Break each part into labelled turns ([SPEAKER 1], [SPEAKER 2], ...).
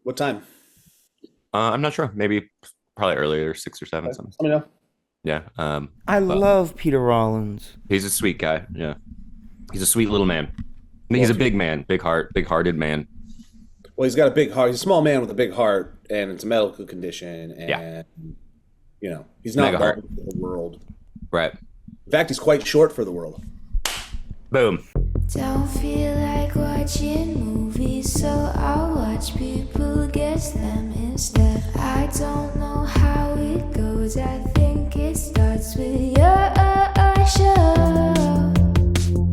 [SPEAKER 1] What time?
[SPEAKER 2] I'm not sure. Maybe probably earlier, 6 or 7,
[SPEAKER 1] Okay.
[SPEAKER 2] something.
[SPEAKER 1] Let me know.
[SPEAKER 2] Yeah.
[SPEAKER 3] I
[SPEAKER 2] But
[SPEAKER 3] love Peter Rollins.
[SPEAKER 2] he's a sweet guy. Yeah. He's a sweet little man.
[SPEAKER 1] Well,
[SPEAKER 2] He's a big man, big heart, big hearted man.
[SPEAKER 1] he's got a big heart. He's a small man with a big heart, and it's a medical condition,
[SPEAKER 2] Yeah.
[SPEAKER 1] and he's not
[SPEAKER 2] Mega
[SPEAKER 1] bald
[SPEAKER 2] heart.
[SPEAKER 1] for the world.
[SPEAKER 2] Right.
[SPEAKER 1] In fact, he's quite short for the world.
[SPEAKER 2] Boom.
[SPEAKER 4] Don't feel like watching movies, so I'll watch people guess them instead. I don't know how it goes, I think it starts with your show.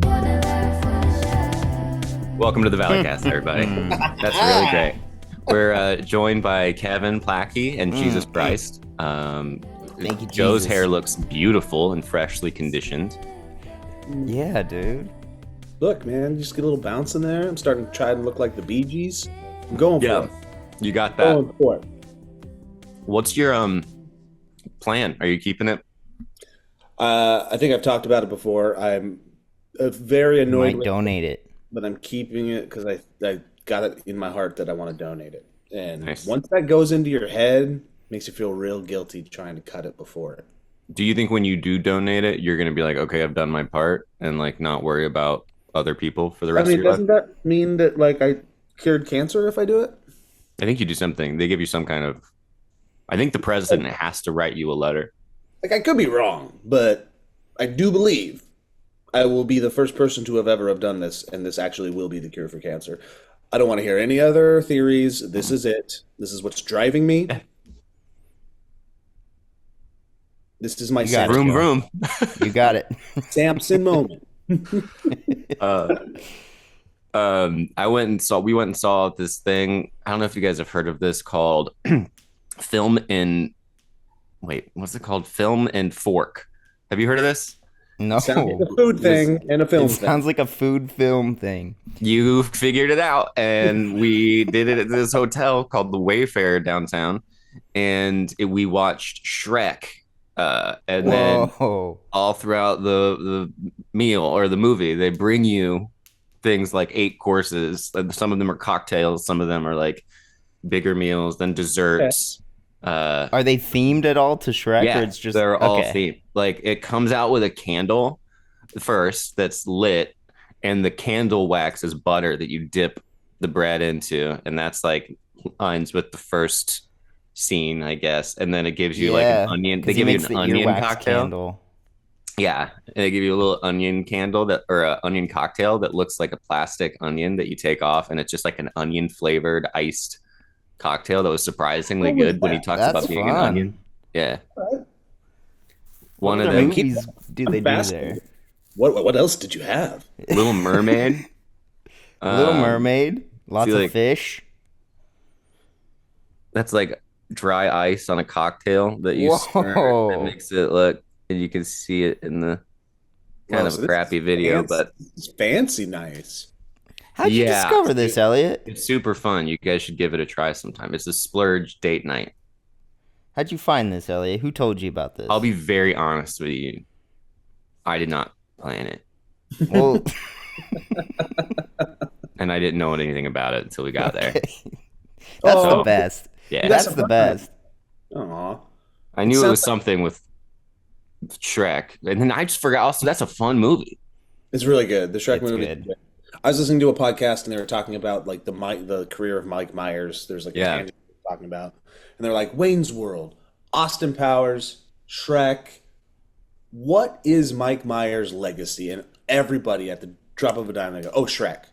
[SPEAKER 4] Wanna laugh, wanna laugh.
[SPEAKER 2] Welcome to the Valleycast, everybody. That's really great. We're joined by Kevin Plachy and Jesus Christ.
[SPEAKER 3] Thank you,
[SPEAKER 2] Joe's
[SPEAKER 3] Jesus.
[SPEAKER 2] hair looks beautiful and freshly conditioned.
[SPEAKER 3] Yeah, dude.
[SPEAKER 1] Look, man, just get a little bounce in there. I'm starting to try to look like the Bee Gees. I'm going for
[SPEAKER 2] Yeah.
[SPEAKER 1] it.
[SPEAKER 2] You got that.
[SPEAKER 1] Going for it.
[SPEAKER 2] What's your plan? Are you keeping it?
[SPEAKER 1] I think I've talked about it before. I'm very
[SPEAKER 3] You
[SPEAKER 1] annoyed
[SPEAKER 3] might
[SPEAKER 1] with
[SPEAKER 3] donate it.
[SPEAKER 1] but I'm keeping it because I got it in my heart that I want to donate it. And
[SPEAKER 2] Nice.
[SPEAKER 1] once that goes into your head, makes you feel real guilty trying to cut it before it.
[SPEAKER 2] Do you think when you do donate it, you're going to be like, okay, I've done my part and like not worry about other people for the
[SPEAKER 1] I
[SPEAKER 2] rest
[SPEAKER 1] mean,
[SPEAKER 2] of your
[SPEAKER 1] doesn't
[SPEAKER 2] life?
[SPEAKER 1] that mean that like I cured cancer if I do it?
[SPEAKER 2] I think you do something. They give you some kind of, I think the president has to write you a letter.
[SPEAKER 1] Like I could be wrong, but I do believe I will be the first person to have ever have done this, and this actually will be the cure for cancer. I don't want to hear any other theories. This is it. This is what's driving me. This is my
[SPEAKER 3] You got it.
[SPEAKER 2] Vroom,
[SPEAKER 3] Joe.
[SPEAKER 2] vroom.
[SPEAKER 3] You got it.
[SPEAKER 1] Samson moment.
[SPEAKER 2] Uh, we went and saw this thing. I don't know if you guys have heard of this called Film in, wait, what's it called? Film and Fork. Have you heard of this?
[SPEAKER 3] No.
[SPEAKER 1] Sounds like a food thing and a film
[SPEAKER 3] It
[SPEAKER 1] thing.
[SPEAKER 3] sounds like a food film thing.
[SPEAKER 2] You figured it out, and we did it at this hotel called the Wayfarer downtown, and we watched Shrek, and then
[SPEAKER 3] Whoa.
[SPEAKER 2] all throughout the meal or the movie, they bring you things like 8 courses. Some of them are cocktails, some of them are like bigger meals, then desserts.
[SPEAKER 3] Are they themed at all to Shrek,
[SPEAKER 2] Yeah,
[SPEAKER 3] or it's just
[SPEAKER 2] they're all
[SPEAKER 3] okay.
[SPEAKER 2] themed. Like it comes out with a candle first that's lit, and the candle wax is butter that you dip the bread into, and that's like lines with the first scene, I guess. And then it gives you like
[SPEAKER 3] Yeah,
[SPEAKER 2] an onion. They
[SPEAKER 3] 'cause he
[SPEAKER 2] give you
[SPEAKER 3] makes
[SPEAKER 2] an
[SPEAKER 3] the
[SPEAKER 2] onion
[SPEAKER 3] earwax
[SPEAKER 2] cocktail.
[SPEAKER 3] candle.
[SPEAKER 2] Yeah, and they give you a little onion candle that, or a onion cocktail that looks like a plastic onion that you take off, and it's just like an onion flavored iced cocktail that was surprisingly
[SPEAKER 1] What was
[SPEAKER 2] good when he
[SPEAKER 1] that?
[SPEAKER 2] talks
[SPEAKER 3] That's
[SPEAKER 2] about being an
[SPEAKER 3] fun.
[SPEAKER 2] onion. Yeah,
[SPEAKER 1] Right.
[SPEAKER 2] one
[SPEAKER 3] What
[SPEAKER 2] of
[SPEAKER 3] other
[SPEAKER 2] them.
[SPEAKER 3] movies do they do
[SPEAKER 1] fascinated.
[SPEAKER 3] there?
[SPEAKER 1] What else did you have?
[SPEAKER 2] Little Mermaid.
[SPEAKER 3] Little
[SPEAKER 2] Um,
[SPEAKER 3] Mermaid, lots
[SPEAKER 2] see,
[SPEAKER 3] of
[SPEAKER 2] like-
[SPEAKER 3] fish.
[SPEAKER 2] That's like dry ice on a cocktail that you stir
[SPEAKER 3] Whoa.
[SPEAKER 2] that makes it look, and you can see it in the kind
[SPEAKER 1] Whoa,
[SPEAKER 2] of
[SPEAKER 1] so
[SPEAKER 2] a
[SPEAKER 1] this
[SPEAKER 2] crappy
[SPEAKER 1] is
[SPEAKER 2] video,
[SPEAKER 1] fancy.
[SPEAKER 2] but
[SPEAKER 1] This is fancy nice.
[SPEAKER 3] How'd you
[SPEAKER 2] Yeah.
[SPEAKER 3] discover this, Elliot?
[SPEAKER 2] it's super fun. You guys should give it a try sometime. It's a splurge date night.
[SPEAKER 3] How'd you find this, Elliot? Who told you about this?
[SPEAKER 2] I'll be very honest with you. I did not plan it,
[SPEAKER 3] Well,
[SPEAKER 2] and I didn't know anything about it until we got there.
[SPEAKER 3] that's
[SPEAKER 1] Oh.
[SPEAKER 3] the best.
[SPEAKER 2] Yeah,
[SPEAKER 3] That's
[SPEAKER 1] That's
[SPEAKER 3] the
[SPEAKER 1] fun.
[SPEAKER 3] best.
[SPEAKER 1] Aw.
[SPEAKER 2] I knew it
[SPEAKER 1] sounds
[SPEAKER 2] was something with Shrek, and then I just forgot. Also, that's a fun movie.
[SPEAKER 1] It's really good. The Shrek
[SPEAKER 3] It's
[SPEAKER 1] movie.
[SPEAKER 3] good.
[SPEAKER 1] I was listening to a podcast and they were talking about like the career of Mike Myers. There's like a
[SPEAKER 2] Yeah.
[SPEAKER 1] tangent they were talking about, and they're like Wayne's World, Austin Powers, Shrek. What is Mike Myers' legacy? And everybody at the drop of a dime, they go, "Oh, Shrek,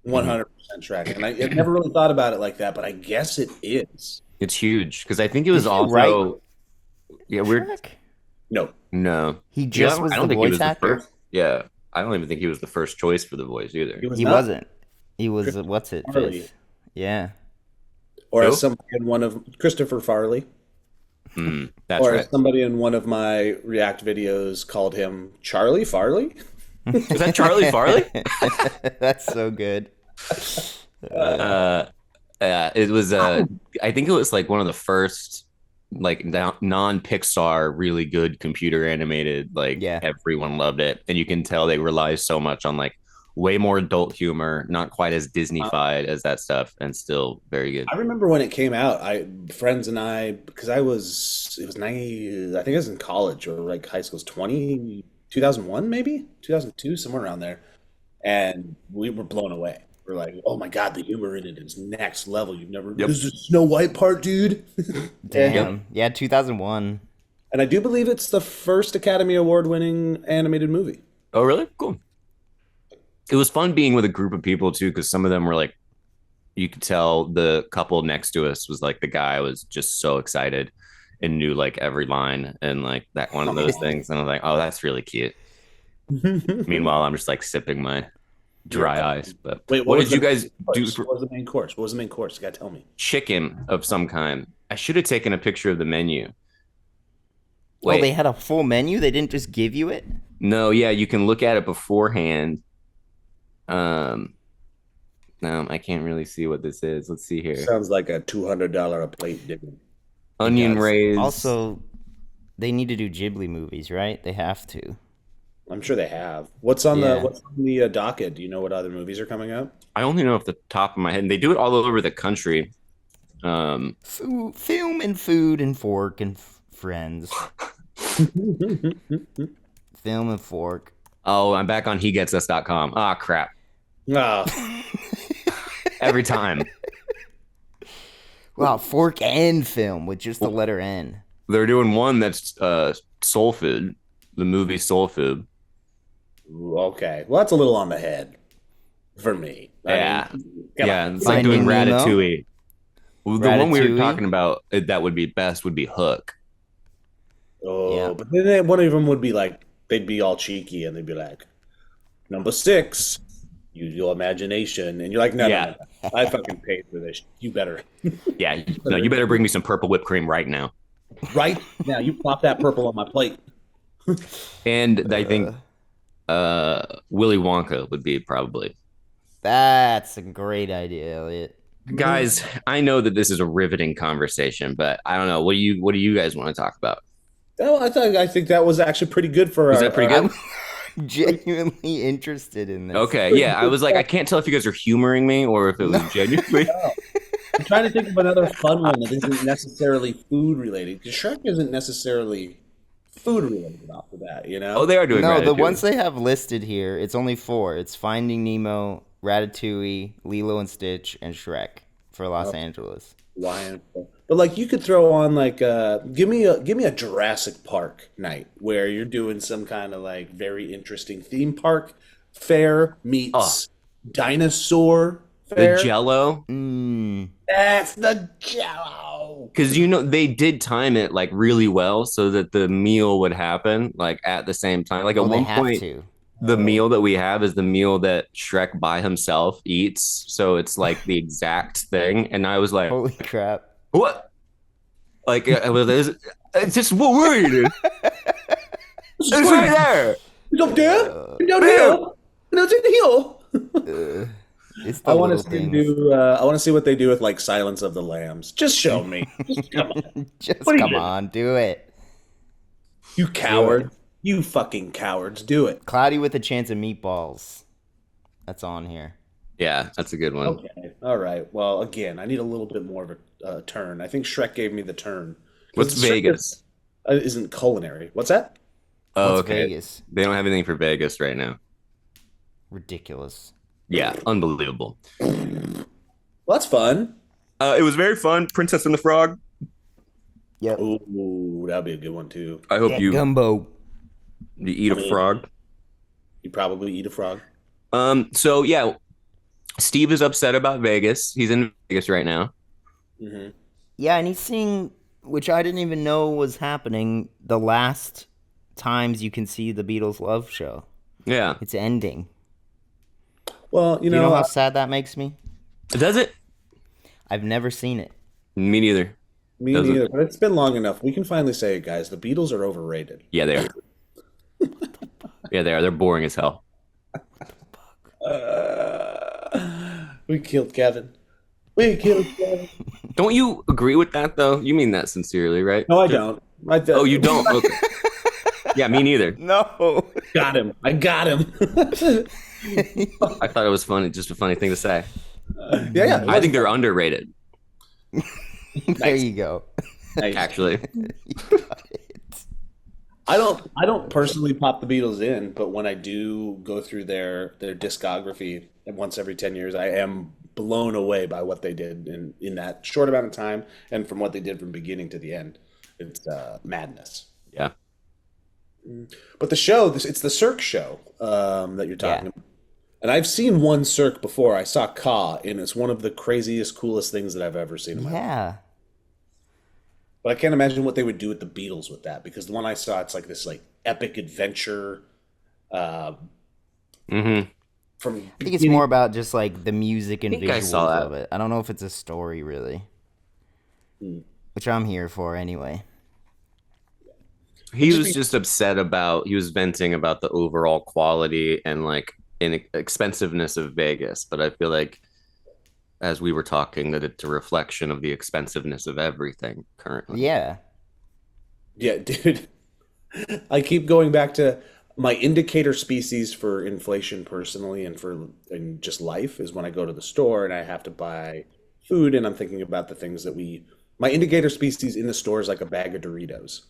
[SPEAKER 1] 100% Shrek." And I never really thought about it like that, but I guess it is.
[SPEAKER 2] It's huge because I think it was
[SPEAKER 3] Is he
[SPEAKER 2] also
[SPEAKER 3] right?
[SPEAKER 2] yeah. We're
[SPEAKER 3] Shrek?
[SPEAKER 1] No,
[SPEAKER 2] no.
[SPEAKER 3] He just
[SPEAKER 2] Yeah,
[SPEAKER 3] was
[SPEAKER 2] I don't
[SPEAKER 3] the
[SPEAKER 2] think he
[SPEAKER 3] voice
[SPEAKER 2] was the
[SPEAKER 3] actor.
[SPEAKER 2] first. Yeah, I don't even think he was the first choice for the voice either.
[SPEAKER 1] he was
[SPEAKER 3] He
[SPEAKER 1] not.
[SPEAKER 3] wasn't. He was what's it?
[SPEAKER 1] Farley.
[SPEAKER 3] Fifth. Yeah.
[SPEAKER 1] Or
[SPEAKER 2] Who?
[SPEAKER 1] as somebody in one of Christopher Farley,
[SPEAKER 2] That's
[SPEAKER 1] or
[SPEAKER 2] right.
[SPEAKER 1] as somebody in one of my React videos called him Charlie Farley.
[SPEAKER 2] Is that Charlie Farley?
[SPEAKER 3] That's so good.
[SPEAKER 2] It was. I think it was like one of the first like non-Pixar really good computer animated. Like
[SPEAKER 3] Yeah.
[SPEAKER 2] everyone loved it, and you can tell they rely so much on like way more adult humor, not quite as Disney-fied as that stuff, and still very good.
[SPEAKER 1] I remember when it came out, friends and I, because it was 90, I think I was in college or like high school, it was 2001 maybe, 2002, somewhere around there. And we were blown away. We're like, oh my God, the humor in it is next level.
[SPEAKER 2] Yep.
[SPEAKER 1] This is Snow White part, dude.
[SPEAKER 3] Damn. Yeah, 2001.
[SPEAKER 1] And I do believe it's the first Academy Award winning animated movie.
[SPEAKER 2] Oh, really? Cool. It was fun being with a group of people too, because some of them were like, you could tell the couple next to us was like the guy was just so excited and knew like every line and like that one of those things. And I was like, oh, that's really cute. Meanwhile, I'm just like sipping my dry ice. But
[SPEAKER 1] Wait,
[SPEAKER 2] what did you guys do?
[SPEAKER 1] What was the main course? What was the main course? You gotta tell me.
[SPEAKER 2] Chicken of some kind. I should have taken a picture of the menu.
[SPEAKER 3] Oh, they had a full menu? They didn't just give you it?
[SPEAKER 2] No, yeah, you can look at it beforehand. No, I can't really see what this is. Let's see here.
[SPEAKER 1] Sounds like a $200 a plate dinner.
[SPEAKER 2] Onion rays.
[SPEAKER 3] Also, they need to do Ghibli movies, right? They have to.
[SPEAKER 1] I'm sure they have. What's on the docket? Do you know what other movies are coming up?
[SPEAKER 2] I only know off the top of my head. And they do it all over the country.
[SPEAKER 3] Film and food and fork and friends. Film and fork.
[SPEAKER 2] Oh, I'm back on hegetsus.com. Ah, crap.
[SPEAKER 1] Oh,
[SPEAKER 2] Every time.
[SPEAKER 3] Wow, fork and film with just the letter N.
[SPEAKER 2] They're doing one that's Soul Food, the movie Soul Food.
[SPEAKER 1] okay. Well, that's a little on the head for me.
[SPEAKER 2] Yeah.
[SPEAKER 1] Come
[SPEAKER 2] Yeah,
[SPEAKER 1] on.
[SPEAKER 2] it's like doing
[SPEAKER 3] Finding Nemo?
[SPEAKER 2] Ratatouille. Well, the one we were
[SPEAKER 3] Ratatouille?
[SPEAKER 2] talking about that would be best would be Hook.
[SPEAKER 1] Oh,
[SPEAKER 3] Yeah.
[SPEAKER 1] but then one of them would be like, they'd be all cheeky and they'd be like, number 6, use your imagination. And you're like, no,
[SPEAKER 2] Yeah.
[SPEAKER 1] no, I fucking paid for this. You better.
[SPEAKER 2] Yeah, no, you better bring me some purple whipped cream right now.
[SPEAKER 1] Right now, you plop that purple on my plate.
[SPEAKER 2] And I think Willy Wonka would be probably.
[SPEAKER 3] That's a great idea, Elliot.
[SPEAKER 2] Guys, I know that this is a riveting conversation, but I don't know. What do you guys want to talk about?
[SPEAKER 1] Oh, I think that was actually pretty good for
[SPEAKER 2] Is that pretty good?
[SPEAKER 3] I'm genuinely interested in this.
[SPEAKER 2] Okay, yeah. I was like, I can't tell if you guys are humoring me or if it was genuinely.
[SPEAKER 1] I'm trying to think of another fun one that isn't necessarily food related. Because Shrek isn't necessarily food related off of that, you know?
[SPEAKER 2] Oh, they are doing
[SPEAKER 3] No, the
[SPEAKER 2] Ratatouille.
[SPEAKER 3] ones they have listed here, it's only 4. It's Finding Nemo, Ratatouille, Lilo and Stitch, and Shrek for Los Angeles.
[SPEAKER 1] Lion. But like you could throw on like give me a Jurassic Park night where you're doing some kind of like very interesting theme park fair meets dinosaur fair.
[SPEAKER 2] The Jello.
[SPEAKER 1] That's the Jello.
[SPEAKER 2] Because they did time it like really well so that the meal would happen like at the same time. Like at
[SPEAKER 3] Well, they
[SPEAKER 2] one
[SPEAKER 3] have
[SPEAKER 2] point,
[SPEAKER 3] to.
[SPEAKER 2] the meal that we have is the meal that Shrek by himself eats. So it's like the exact thing. And I was like,
[SPEAKER 3] Holy crap.
[SPEAKER 2] what? Like it's just what we're eating. It's right there.
[SPEAKER 1] It's up there. It's down here. It's in here.
[SPEAKER 3] It's the
[SPEAKER 1] I want
[SPEAKER 3] little
[SPEAKER 1] to see
[SPEAKER 3] things.
[SPEAKER 1] I want to see what they do with like Silence of the Lambs. Just show me. Just come on.
[SPEAKER 3] Just
[SPEAKER 1] What are you
[SPEAKER 3] come
[SPEAKER 1] doing?
[SPEAKER 3] on, do it.
[SPEAKER 1] You coward. You fucking cowards. Do it.
[SPEAKER 3] Cloudy with a Chance of Meatballs. That's on here.
[SPEAKER 2] Yeah, that's a good one.
[SPEAKER 1] Okay. All right. Well, again, I need a little bit more of a turn. I think Shrek gave me the turn.
[SPEAKER 2] What's
[SPEAKER 1] Shrek
[SPEAKER 2] Vegas?
[SPEAKER 1] Isn't culinary. What's that?
[SPEAKER 2] Oh,
[SPEAKER 3] What's
[SPEAKER 2] okay.
[SPEAKER 3] Vegas?
[SPEAKER 2] They don't have anything for Vegas right now.
[SPEAKER 3] Ridiculous.
[SPEAKER 2] Yeah, unbelievable.
[SPEAKER 1] Well, that's fun.
[SPEAKER 2] It was very fun. Princess and the Frog.
[SPEAKER 3] Yep.
[SPEAKER 1] Ooh, that'd be a good one too.
[SPEAKER 2] I hope you
[SPEAKER 3] Gumbo.
[SPEAKER 2] eat a frog.
[SPEAKER 1] You probably eat a frog.
[SPEAKER 2] So yeah, Steve is upset about Vegas. He's in Vegas right now.
[SPEAKER 1] Mm-hmm.
[SPEAKER 3] Yeah, and he's seeing, which I didn't even know was happening, the last times you can see the Beatles Love Show.
[SPEAKER 2] Yeah.
[SPEAKER 3] It's ending.
[SPEAKER 1] Well,
[SPEAKER 3] You know how sad that makes me?
[SPEAKER 2] Does it?
[SPEAKER 3] I've never seen it.
[SPEAKER 2] Me neither.
[SPEAKER 1] me
[SPEAKER 2] does it-
[SPEAKER 1] neither. But it's been long enough. We can finally say it, guys. The Beatles are overrated.
[SPEAKER 2] Yeah, they are. Yeah, they are. They're boring as hell.
[SPEAKER 1] We killed Kevin. We killed Kevin.
[SPEAKER 2] Don't you agree with that though? You mean that sincerely, right?
[SPEAKER 1] No, I don't.
[SPEAKER 2] Oh, you don't? Okay. Yeah, me neither.
[SPEAKER 3] No.
[SPEAKER 1] Got him. I got him.
[SPEAKER 2] I thought it was funny, just a funny thing to say.
[SPEAKER 1] Yeah.
[SPEAKER 2] I think they're underrated,
[SPEAKER 3] There you go.
[SPEAKER 1] Nice.
[SPEAKER 2] actually.
[SPEAKER 1] I don't personally pop the Beatles in, but when I do go through their discography once every 10 years, I am blown away by what they did in that short amount of time and from what they did from beginning to the end. It's madness.
[SPEAKER 2] Yeah.
[SPEAKER 1] But the show, it's the Cirque show that you're talking
[SPEAKER 3] Yeah.
[SPEAKER 1] about. And I've seen one Cirque before. I saw Ka, and it's one of the craziest, coolest things that I've ever seen in my life.
[SPEAKER 3] Yeah.
[SPEAKER 1] But I can't imagine what they would do with the Beatles with that, because the one I saw, it's like this like epic adventure.
[SPEAKER 2] Mm-hmm.
[SPEAKER 1] From
[SPEAKER 3] I think it's more about just like the music and
[SPEAKER 2] I think I
[SPEAKER 3] visuals
[SPEAKER 2] saw that.
[SPEAKER 3] of it. I don't know if it's a story really, which I'm here for anyway.
[SPEAKER 2] He was just upset about, he was venting about the overall quality and like expensiveness of Vegas. But I feel like, as we were talking, that it's a reflection of the expensiveness of everything currently.
[SPEAKER 3] Yeah.
[SPEAKER 1] Yeah, dude. I keep going back to my indicator species for inflation personally and just life is when I go to the store and I have to buy food and I'm thinking about the things that my indicator species in the store is like a bag of Doritos.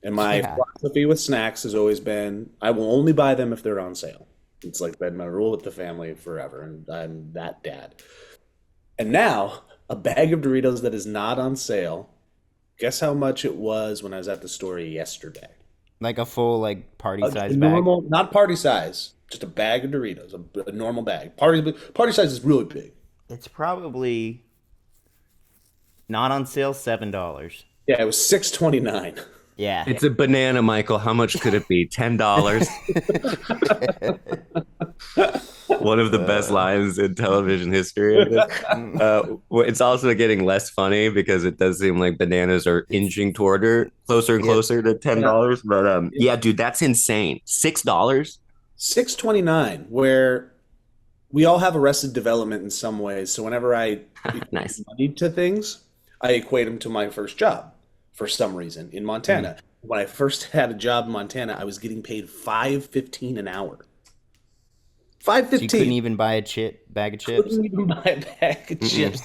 [SPEAKER 1] And my philosophy with snacks has always been I will only buy them if they're on sale. It's like been my rule with the family forever, and I'm that dad. And now, a bag of Doritos that is not on sale, guess how much it was when I was at the store yesterday?
[SPEAKER 3] Like a full like party size bag.
[SPEAKER 1] Normal, not party size, just a bag of Doritos, a normal bag. Party size is really big.
[SPEAKER 3] It's probably not on sale, $7.
[SPEAKER 1] Yeah, it was $6.29.
[SPEAKER 3] Yeah.
[SPEAKER 2] It's a banana, Michael. How much could it be? $10? One of the best lines in television history. It's also getting less funny because it does seem like bananas are inching toward her closer and closer to $10. But yeah, dude, that's insane. $6?
[SPEAKER 1] $6.29, where we all have Arrested Development in some ways. So whenever I
[SPEAKER 2] Nice.
[SPEAKER 1] money to things, I equate them to my first job for some reason in Montana. When I first had a job in Montana, I was getting paid $5.15 an hour. $5.15.
[SPEAKER 3] You couldn't even buy a bag of chips.
[SPEAKER 1] Couldn't even buy a bag of chips.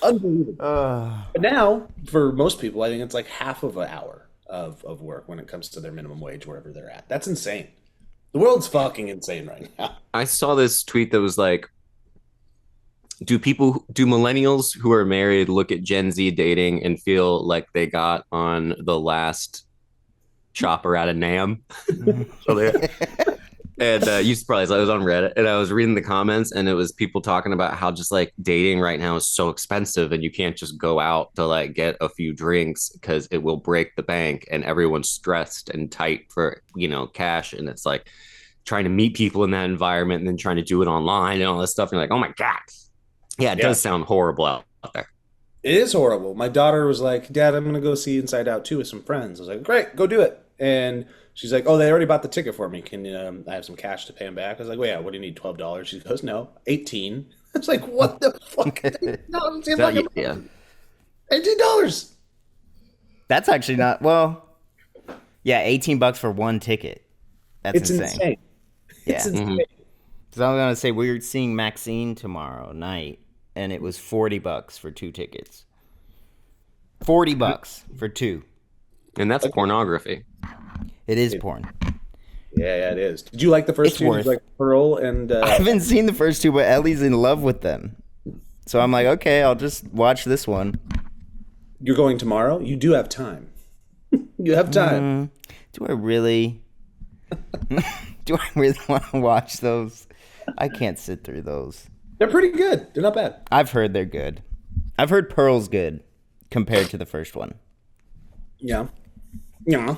[SPEAKER 1] Unbelievable. But now, for most people, I think it's like half of an hour of work when it comes to their minimum wage, wherever they're at. That's insane. The world's fucking insane right now.
[SPEAKER 2] I saw this tweet that was like, do millennials who are married look at Gen Z dating and feel like they got on the last chopper out of Nam? And you surprised, I was on Reddit and I was reading the comments and it was people talking about how just like dating right now is so expensive and you can't just go out to like get a few drinks because it will break the bank and everyone's stressed and tight for, cash. And it's like trying to meet people in that environment and then trying to do it online and all this stuff. And you're like, oh my God. Yeah, it does sound horrible out there.
[SPEAKER 1] It is horrible. My daughter was like, Dad, I'm going to go see Inside Out 2 with some friends. I was like, great, go do it. And she's like, oh, they already bought the ticket for me. Can I have some cash to pay them back? I was like, well, yeah, what do you need, $12? She goes, no, 18. I was like, what the fuck? No, it's like
[SPEAKER 2] Yeah.
[SPEAKER 1] $18.
[SPEAKER 3] That's actually not, well, yeah, $18 for one ticket. That's
[SPEAKER 1] It's insane.
[SPEAKER 3] Yeah.
[SPEAKER 1] It's insane.
[SPEAKER 3] So I was going to say, we're seeing Maxine tomorrow night, and it was $40 for 2 tickets. $40 for 2.
[SPEAKER 2] And that's pornography.
[SPEAKER 3] It is porn.
[SPEAKER 1] Yeah, it is. Did you like the first
[SPEAKER 3] It's
[SPEAKER 1] two?
[SPEAKER 3] worth-
[SPEAKER 1] Did you like Pearl and
[SPEAKER 3] I haven't seen the first 2, but Ellie's in love with them. So I'm like, okay, I'll just watch this one.
[SPEAKER 1] you're going tomorrow? You do have time. You have time.
[SPEAKER 3] Do I really want to watch those? I can't sit through those.
[SPEAKER 1] They're pretty good. They're not bad.
[SPEAKER 3] I've heard they're good. I've heard Pearl's good compared to the first one.
[SPEAKER 1] Yeah. Yeah.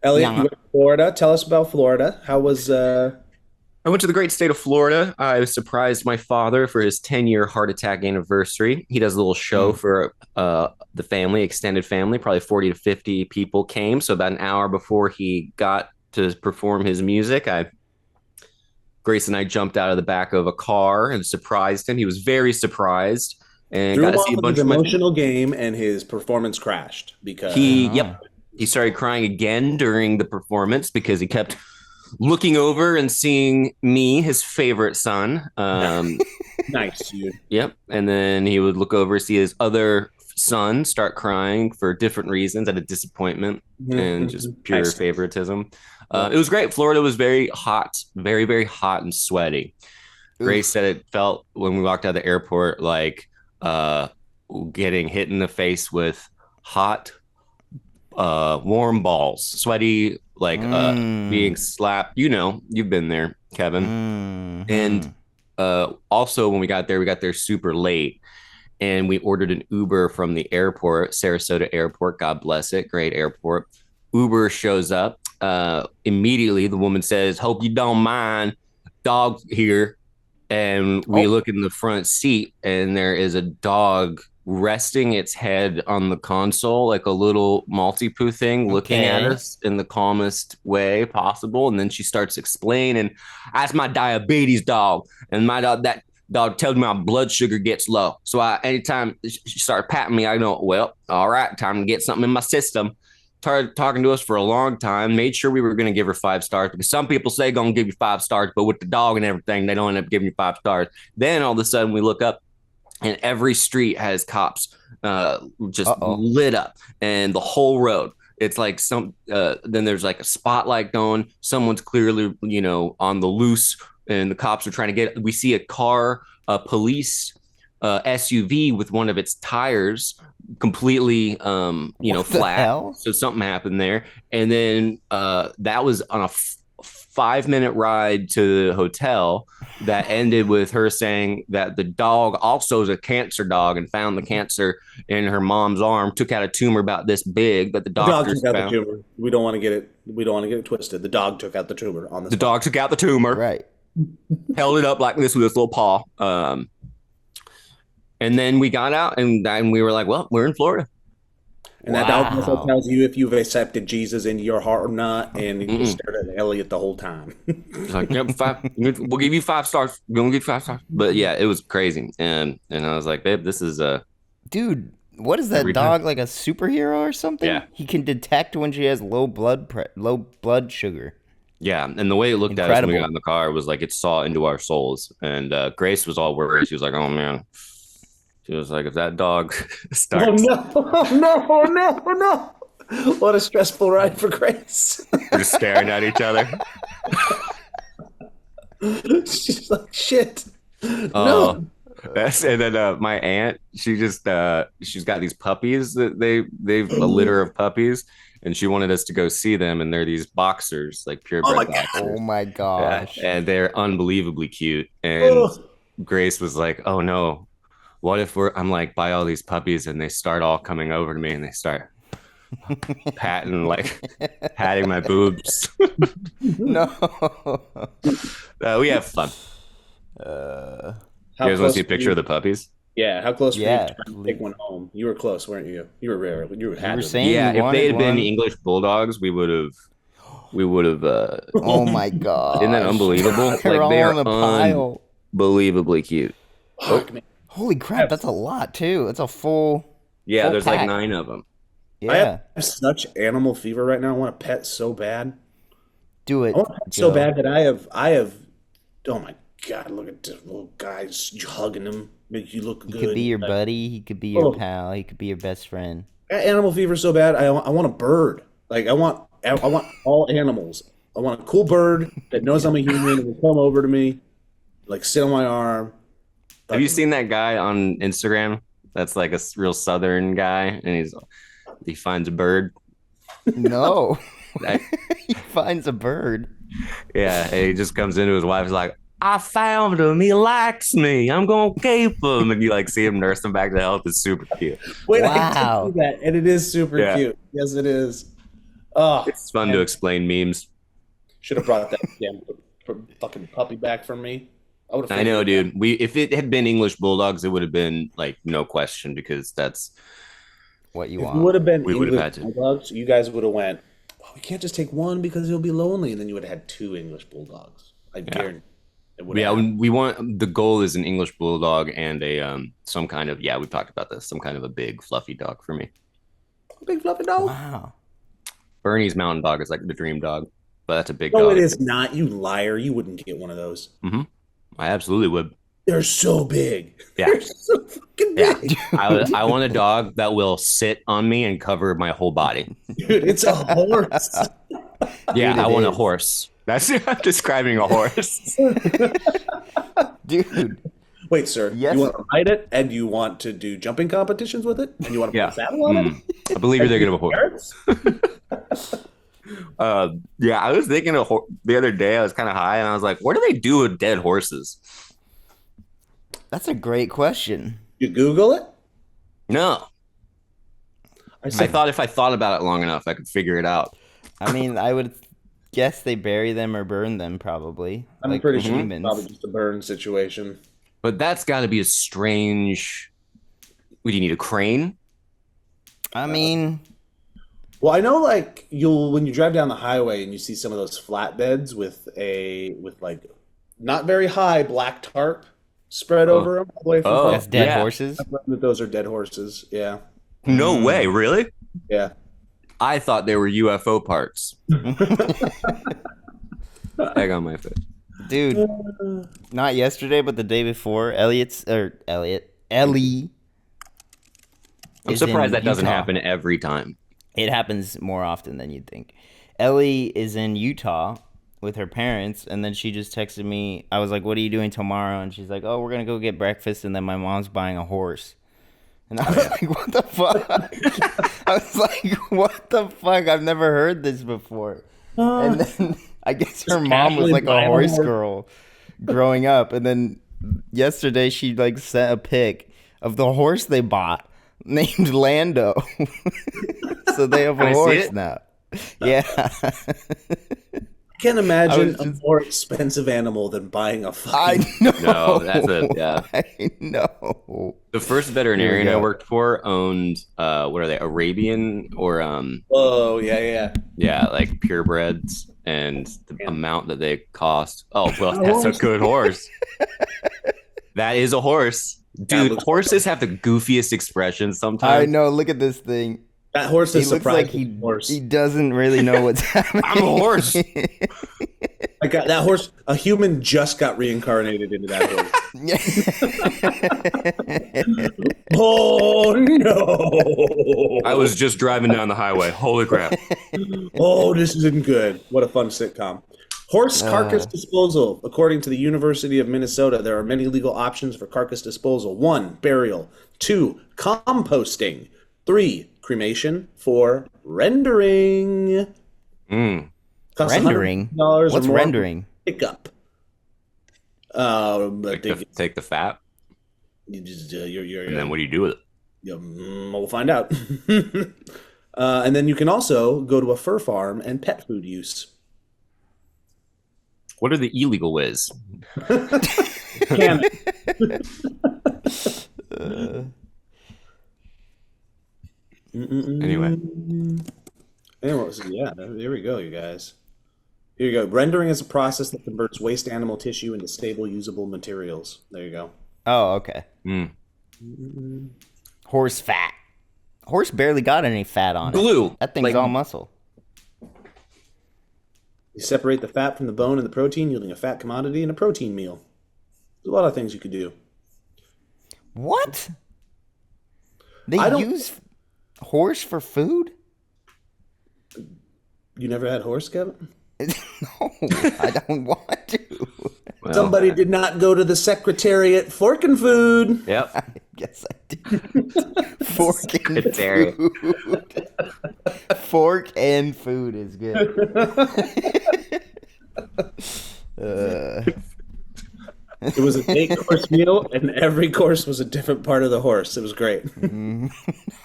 [SPEAKER 1] Elliott,
[SPEAKER 3] Yeah.
[SPEAKER 1] you went to Florida. Tell us about Florida. How was
[SPEAKER 2] I went to the great state of Florida. I surprised my father for his 10-year heart attack anniversary. He does a little show for the family, extended family. Probably 40 to 50 people came. So about an hour before he got to perform his music, Grace and I jumped out of the back of a car and surprised him. He was very surprised and
[SPEAKER 1] threw
[SPEAKER 2] got
[SPEAKER 1] him
[SPEAKER 2] to
[SPEAKER 1] off
[SPEAKER 2] see a
[SPEAKER 1] of
[SPEAKER 2] bunch
[SPEAKER 1] his
[SPEAKER 2] of my...
[SPEAKER 1] emotional game, and his performance crashed because
[SPEAKER 2] Yep. He started crying again during the performance because he kept looking over and seeing me, his favorite son.
[SPEAKER 1] Nice, dude.
[SPEAKER 2] Yep. And then he would look over, see his other son start crying for different reasons out of disappointment and just pure
[SPEAKER 1] Nice.
[SPEAKER 2] favoritism. It was great. Florida was very hot, very, very hot and sweaty. Grace said it felt when we walked out of the airport like getting hit in the face with hot, warm balls, sweaty, like being slapped. You know, you've been there, Kevin. And also, when we got there super late, and we ordered an Uber from the airport, Sarasota Airport. God bless it, great airport. Uber shows up. Immediately, the woman says, "Hope you don't mind, dog here." And we look in the front seat, and there is a dog resting its head on the console like a little Maltipoo thing, looking at us in the calmest way possible. And then she starts explaining, "That's my diabetes dog, and that dog tells me my blood sugar gets low. So anytime she started patting me, I know, well, all right, time to get something in my system." Started talking to us for a long time, made sure we were going to give her 5 stars because some people say going to give you 5 stars, but with the dog and everything, they don't end up giving you 5 stars. Then all of a sudden we look up and every street has cops just lit up, and the whole road. It's like then there's like a spotlight going. Someone's clearly, on the loose, and the cops are trying to we see a police SUV with one of its tires completely flat. So something happened there. And then that was on a 5-minute ride to the hotel that ended with her saying that the dog also is a cancer dog and found the cancer in her mom's arm, took out a tumor about this big, but the doctors
[SPEAKER 1] took out the tumor. We don't want to get it twisted. The dog took out the tumor on this.
[SPEAKER 2] The dog took out the tumor.
[SPEAKER 3] Right.
[SPEAKER 2] Held it up like this with his little paw. And then we got out and we were like, well, we're in Florida.
[SPEAKER 1] And that dog also tells you if you've accepted Jesus into your heart or not. And you stared at Elliott the whole time.
[SPEAKER 2] It's like, yep, we'll give you 5 stars. We're going to give you 5 stars. But yeah, it was crazy. And I was like, babe, this is
[SPEAKER 3] dude, what is that dog, like a superhero or something?
[SPEAKER 2] Yeah.
[SPEAKER 3] He can detect when she has low blood sugar.
[SPEAKER 2] Yeah, and the way it looked at us when we got in the car was like it saw into our souls. And Grace was all worried. She was like, oh, man. She was like, if that dog starts...
[SPEAKER 1] Oh, no. What a stressful ride for Grace.
[SPEAKER 2] We're just staring at each other.
[SPEAKER 1] She's like, shit. No.
[SPEAKER 2] And then my aunt, she's got these puppies that they've a litter of puppies, and she wanted us to go see them, and they're these boxers, like purebred boxers.
[SPEAKER 3] Oh my gosh.
[SPEAKER 2] Yeah, and they're unbelievably cute. And Grace was like, oh no, what if I'm like, buy all these puppies and they start all coming over to me and they start patting my boobs.
[SPEAKER 3] No.
[SPEAKER 2] We have fun. You guys want to see a picture of the puppies?
[SPEAKER 1] Yeah, how close were you to take one home? You were close, weren't you? You were rare. You were
[SPEAKER 3] saying
[SPEAKER 2] if they had been English bulldogs, we would have.
[SPEAKER 3] Oh my god!
[SPEAKER 2] Isn't that unbelievable?
[SPEAKER 3] They're all on the pile.
[SPEAKER 2] Unbelievably cute.
[SPEAKER 3] Holy crap! That's a lot too. It's a full.
[SPEAKER 2] Yeah, there's
[SPEAKER 3] pack.
[SPEAKER 2] like 9 of them.
[SPEAKER 3] Yeah.
[SPEAKER 1] I have such animal fever right now. I want a pet so bad.
[SPEAKER 3] Do it.
[SPEAKER 1] I want a pet so bad that I have. Oh my god! Look at this little guy hugging him. Make you look good.
[SPEAKER 3] He could be your buddy. He could be your pal. He could be your best friend.
[SPEAKER 1] Animal fever so bad. I want a bird. Like I want all animals. I want a cool bird that knows I'm a human and will come over to me, like sit on my arm.
[SPEAKER 2] Have you seen that guy on Instagram? That's like a real Southern guy, and he finds a bird.
[SPEAKER 3] No, he finds a bird.
[SPEAKER 2] Yeah, and he just comes into his wife's like, I found him. He likes me. I'm gonna keep him. And you like see him nurse him back to health. It's super cute.
[SPEAKER 1] Wait, I did see that, and it is super cute. Yes, it is. Oh,
[SPEAKER 2] it's fun to explain memes.
[SPEAKER 1] Should have brought that damn fucking puppy back for me.
[SPEAKER 2] I know, dude. If it had been English bulldogs, it would have been like no question because that's
[SPEAKER 3] what you want.
[SPEAKER 1] It would have been.
[SPEAKER 2] We would have had to.
[SPEAKER 1] Bulldogs. You guys would have went. Oh, we can't just take one because he'll be lonely, and then you would have had 2 English bulldogs. I guarantee.
[SPEAKER 2] Yeah, we want the goal is an English bulldog and a some kind of we talked about this, some kind of a big fluffy dog for me.
[SPEAKER 1] Big fluffy dog.
[SPEAKER 3] Wow.
[SPEAKER 2] Bernie's mountain dog is like the dream dog, but that's a big
[SPEAKER 1] No,
[SPEAKER 2] dog.
[SPEAKER 1] it is not. You liar. You wouldn't get one of those.
[SPEAKER 2] Hmm. I absolutely would.
[SPEAKER 1] They're so big.
[SPEAKER 2] Yeah.
[SPEAKER 1] They're so fucking big.
[SPEAKER 2] I want a dog that will sit on me and cover my whole body.
[SPEAKER 1] Dude, it's a horse.
[SPEAKER 2] Yeah,
[SPEAKER 3] Dude,
[SPEAKER 2] I
[SPEAKER 3] it
[SPEAKER 2] want a
[SPEAKER 3] is.
[SPEAKER 2] horse. That's I'm describing a horse.
[SPEAKER 3] Dude,
[SPEAKER 1] Wait, sir.
[SPEAKER 3] Yes.
[SPEAKER 1] You want to ride it, and you want to do jumping competitions with it, and you want to
[SPEAKER 2] Yeah.
[SPEAKER 1] put a saddle on it?
[SPEAKER 2] I believe you're thinking of a horse.
[SPEAKER 1] Carrots?
[SPEAKER 2] Yeah, I was thinking of the other day. I was kind of high, and I was like, "What do they do with dead horses?"
[SPEAKER 3] that's a great question.
[SPEAKER 1] You Google it?
[SPEAKER 2] No,
[SPEAKER 1] I
[SPEAKER 2] I
[SPEAKER 1] said,
[SPEAKER 2] thought if I thought about it long enough, I could figure it out.
[SPEAKER 3] I mean, I would guess they bury them or burn them probably.
[SPEAKER 1] I'm
[SPEAKER 3] like
[SPEAKER 1] pretty sure it's
[SPEAKER 3] humans.
[SPEAKER 1] probably just a burn situation.
[SPEAKER 2] But that's got to be a strange. Would you need a crane?
[SPEAKER 3] I mean,
[SPEAKER 1] Well, I know, like, when you drive down the highway and you see some of those flatbeds with like not very high black tarp spread over them all the way from
[SPEAKER 2] Oh.
[SPEAKER 3] that's dead
[SPEAKER 2] yeah.
[SPEAKER 3] horses.
[SPEAKER 1] I've learned that those are dead horses. Yeah,
[SPEAKER 2] No way, really?
[SPEAKER 1] yeah.
[SPEAKER 2] I thought they were UFO parts. Egg on my face.
[SPEAKER 3] Dude, not yesterday, but the day before, Ellie
[SPEAKER 2] I'm
[SPEAKER 3] is in
[SPEAKER 2] surprised that doesn't
[SPEAKER 3] Utah.
[SPEAKER 2] happen every time.
[SPEAKER 3] It happens more often than you'd think. Ellie is in Utah with her parents, and then she just texted me. I was like, "What are you doing tomorrow?" And she's like, "Oh, we're gonna go get breakfast, and then my mom's buying a horse." And I was like, "What the fuck?" I was like, "What the fuck? I've never heard this before." And then I guess her mom was
[SPEAKER 1] casually
[SPEAKER 3] like a
[SPEAKER 1] buying a
[SPEAKER 3] horse
[SPEAKER 1] horse.
[SPEAKER 3] girl growing up, and then yesterday she like sent a pic of the horse they bought named Lando. So they have
[SPEAKER 2] Can I
[SPEAKER 3] a
[SPEAKER 2] see
[SPEAKER 3] horse
[SPEAKER 2] it?
[SPEAKER 3] now. Yeah.
[SPEAKER 1] I can't imagine
[SPEAKER 3] I was
[SPEAKER 1] a
[SPEAKER 3] just-
[SPEAKER 1] more expensive animal than buying a
[SPEAKER 3] I
[SPEAKER 1] fucking.
[SPEAKER 3] know.
[SPEAKER 2] No, that's it, yeah.
[SPEAKER 3] I know.
[SPEAKER 2] The first veterinarian
[SPEAKER 3] Here
[SPEAKER 2] I
[SPEAKER 3] we go.
[SPEAKER 2] worked for owned what are they, Arabian or
[SPEAKER 1] Oh yeah.
[SPEAKER 2] yeah, like purebreds, and the amount that they cost. Oh, well,
[SPEAKER 1] A
[SPEAKER 2] that's a
[SPEAKER 1] horse.
[SPEAKER 2] good horse. That is a horse.
[SPEAKER 1] That
[SPEAKER 2] Dude,
[SPEAKER 1] looks
[SPEAKER 2] horses have the goofiest expressions
[SPEAKER 3] I
[SPEAKER 2] sometimes.
[SPEAKER 3] know. Look at this thing.
[SPEAKER 1] That horse
[SPEAKER 3] He
[SPEAKER 1] is
[SPEAKER 3] looks like
[SPEAKER 1] surprising. Horse.
[SPEAKER 3] he doesn't really know what's happening.
[SPEAKER 2] I'm a horse.
[SPEAKER 1] I got that horse. A human just got reincarnated into that horse. Oh no!
[SPEAKER 2] I was just driving down the highway. Holy crap.
[SPEAKER 1] Oh, this isn't good. What a fun sitcom. Horse carcass disposal. According to the University of Minnesota, there are many legal options for carcass disposal. 1, burial. 2, composting. 3, cremation. 4, rendering.
[SPEAKER 2] Mm.
[SPEAKER 1] Costs
[SPEAKER 3] Rendering?
[SPEAKER 1] $100 or
[SPEAKER 3] What's
[SPEAKER 1] more
[SPEAKER 3] rendering?
[SPEAKER 1] Pickup.
[SPEAKER 2] Take the fat,
[SPEAKER 1] You're
[SPEAKER 2] and then what do you do with it?
[SPEAKER 1] we'll find out. And then you can also go to a fur farm and pet food use.
[SPEAKER 2] What are the illegal ways?
[SPEAKER 1] Can
[SPEAKER 2] Anyway.
[SPEAKER 1] Anyway, so yeah, there we go, you guys. Here you go. Rendering is a process that converts waste animal tissue into stable, usable materials. There you go.
[SPEAKER 3] Oh, okay.
[SPEAKER 2] Mm.
[SPEAKER 3] Horse fat. Horse barely got any fat on it.
[SPEAKER 2] Glue.
[SPEAKER 3] That thing's
[SPEAKER 2] Like-
[SPEAKER 3] all muscle.
[SPEAKER 1] You separate the fat from the bone and the protein, yielding a fat commodity and a protein meal. There's a lot of things you could do.
[SPEAKER 3] What? They
[SPEAKER 1] I don't-
[SPEAKER 3] use horse for food?
[SPEAKER 1] You never had horse, Kevin?
[SPEAKER 3] No, I don't want to.
[SPEAKER 2] Well,
[SPEAKER 1] Somebody did not go to the secretariat forking food.
[SPEAKER 2] Yep.
[SPEAKER 3] I guess I did. Fork and
[SPEAKER 2] Secretariat.
[SPEAKER 3] food. Fork and food is good.
[SPEAKER 1] It was an 8-course meal, and every course was a different part of the horse. It was great.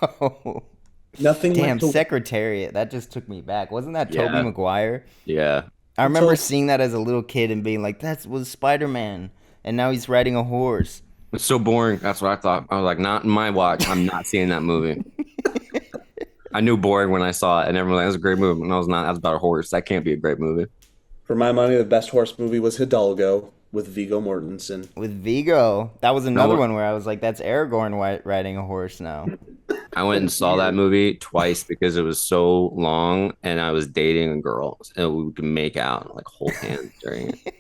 [SPEAKER 3] Oh,
[SPEAKER 1] Nothing
[SPEAKER 3] damn,
[SPEAKER 1] went to
[SPEAKER 3] Secretariat. That just took me back. Wasn't that
[SPEAKER 2] Yeah.
[SPEAKER 3] Tobey Maguire?
[SPEAKER 2] Yeah.
[SPEAKER 3] I remember
[SPEAKER 1] So-
[SPEAKER 3] seeing that as a little kid and being like, that was Spider-Man. And now he's riding a horse.
[SPEAKER 2] It's so boring. That's what I thought. I was like, not in my watch. I'm not seeing that movie. I knew boring when I saw it, and everyone was like, that's a great movie. And I was not. That's about a horse. That can't be a great movie.
[SPEAKER 1] For my money, the best horse movie was Hidalgo with Viggo Mortensen.
[SPEAKER 3] With Vigo. That was another
[SPEAKER 2] No.
[SPEAKER 3] one where I was like, that's Aragorn riding a horse now.
[SPEAKER 2] I went and saw that movie twice because it was so long, and I was dating a girl, and we could make out, like hold hands during it.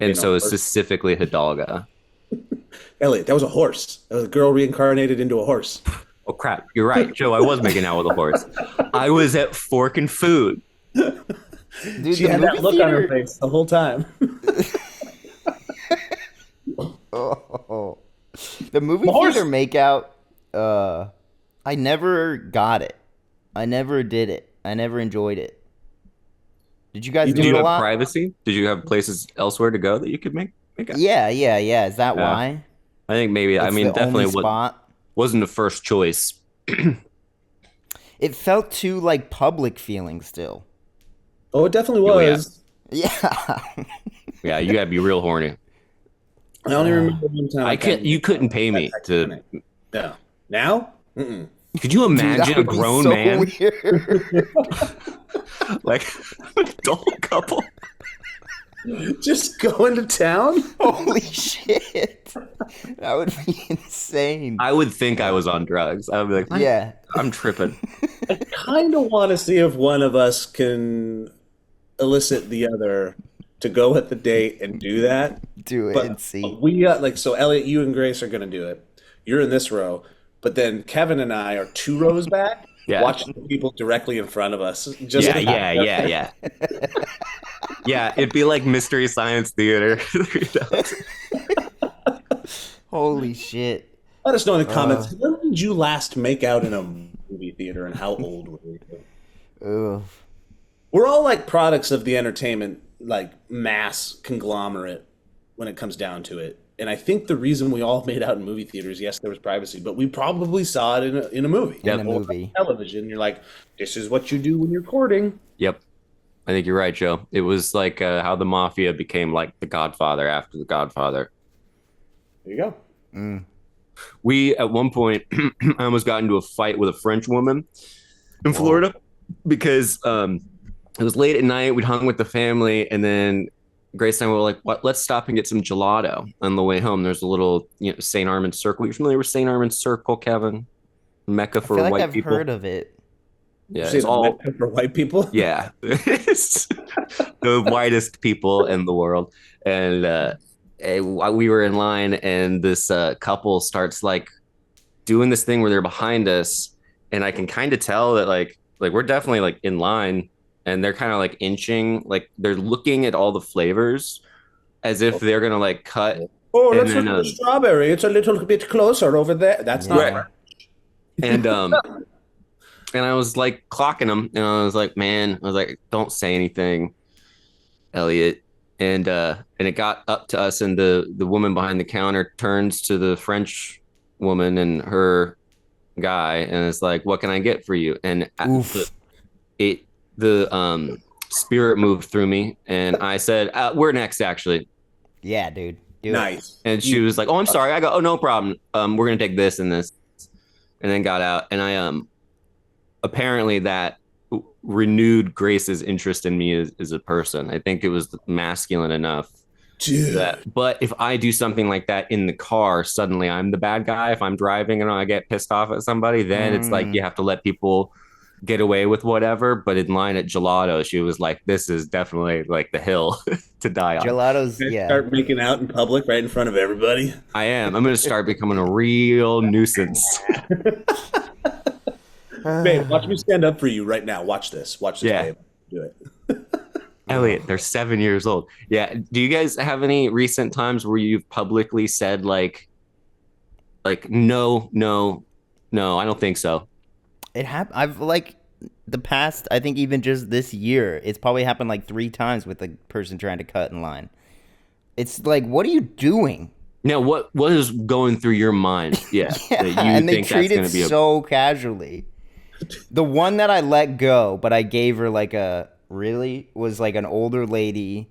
[SPEAKER 2] And so specifically Hidalgo.
[SPEAKER 1] Elliot, that was a horse. That was a girl reincarnated into a horse.
[SPEAKER 2] Oh crap! You're right, Joe. I was making out with a horse. I was at Fork and Food.
[SPEAKER 3] Dude,
[SPEAKER 1] She had that look on her face the whole time.
[SPEAKER 3] Oh. The movie theater makeout, I never got it. I never did it. I never enjoyed it. Did you guys do it a lot?
[SPEAKER 2] Privacy? Did you have places elsewhere to go that you could make out?
[SPEAKER 3] Yeah. Is that why?
[SPEAKER 2] I think maybe.
[SPEAKER 3] It's
[SPEAKER 2] I mean, definitely wasn't the first choice.
[SPEAKER 3] It felt too like public feeling still.
[SPEAKER 1] Oh, it definitely was.
[SPEAKER 3] Yeah.
[SPEAKER 2] Yeah, you gotta be real horny.
[SPEAKER 1] I only remember one time.
[SPEAKER 2] You couldn't pay me to.
[SPEAKER 1] Yeah. Now? Mm-mm.
[SPEAKER 2] Could you imagine a grown man,
[SPEAKER 3] weird.
[SPEAKER 2] like an adult couple,
[SPEAKER 1] just going to town?
[SPEAKER 3] Holy shit! That would be insane.
[SPEAKER 2] I would think I was on drugs. I would be like,
[SPEAKER 3] yeah,
[SPEAKER 2] I'm tripping.
[SPEAKER 1] I kind of want to see if one of us can elicit the other to go at the date and do that.
[SPEAKER 3] Do it and see.
[SPEAKER 1] We got so Elliot, you and Grace are gonna do it. You're in this row, but then Kevin and I are 2 rows back, watching the people directly in front of us. Just
[SPEAKER 2] yeah. Yeah, it'd be like Mystery Science Theater.
[SPEAKER 3] Holy shit!
[SPEAKER 1] Let us know in the comments. When did you last make out in a movie theater, and how old were you?
[SPEAKER 3] Ugh.
[SPEAKER 1] We're all like products of the entertainment, like mass conglomerate when it comes down to it. And I think the reason we all made out in movie theaters, yes, there was privacy, but we probably saw it in a movie.
[SPEAKER 3] In a movie.
[SPEAKER 1] Television. You're like, this is what you do when you're courting.
[SPEAKER 2] Yep. I think you're right, Joe. It was like how the mafia became like the Godfather after the Godfather.
[SPEAKER 1] There you go.
[SPEAKER 3] Mm.
[SPEAKER 2] We, at one point, I almost got into a fight with a French woman in Florida because it was late at night. We'd hung with the family, and then Grace and I were like, "What? Let's stop and get some gelato." On the way home, there's a little, St. Armand's Circle. You familiar with St. Armand's Circle, Kevin? Mecca for white people.
[SPEAKER 3] I've heard of it.
[SPEAKER 2] Yeah, it's all
[SPEAKER 1] Mecca for white people.
[SPEAKER 2] Yeah, it's the whitest people in the world. And we were in line, and this couple starts like doing this thing where they're behind us, and I can kind of tell that like we're definitely like in line. And they're kind of like inching, like they're looking at all the flavors as if they're going to like cut.
[SPEAKER 1] Oh, let's look at the strawberry. It's a little bit closer over there. That's not
[SPEAKER 2] right. And I was like clocking them, and I was like, don't say anything, Elliot. And it got up to us, and the woman behind the counter turns to the French woman and her guy, and it's like, what can I get for you? And the spirit moved through me, and I said, we're next, actually.
[SPEAKER 3] Yeah, dude.
[SPEAKER 1] Nice.
[SPEAKER 2] And she was like, oh, I'm sorry. I go, oh, no problem. We're going to take this and this. And then got out. And I apparently that renewed Grace's interest in me as a person. I think it was masculine enough.
[SPEAKER 1] Dude.
[SPEAKER 2] But if I do something like that in the car, suddenly I'm the bad guy. If I'm driving and I get pissed off at somebody, then it's like you have to let people get away with whatever. But in line at Gelato, she was like, this is definitely like the hill to die on.
[SPEAKER 3] Gelato's,
[SPEAKER 1] Start making out in public right in front of everybody.
[SPEAKER 2] I am. I'm going to start becoming a real nuisance.
[SPEAKER 1] Babe, watch me stand up for you right now. Watch this, babe. Do it.
[SPEAKER 2] Elliot, they're 7 years old. Yeah. Do you guys have any recent times where you've publicly said like no, I don't think so?
[SPEAKER 3] It happened. I've like the past, I think even just this year, it's probably happened like 3 times with a person trying to cut in line. It's like, what are you doing?
[SPEAKER 2] Now, what is going through your mind? Yeah,
[SPEAKER 3] and they treat it so casually. The one that I let go, but I gave her like was like an older lady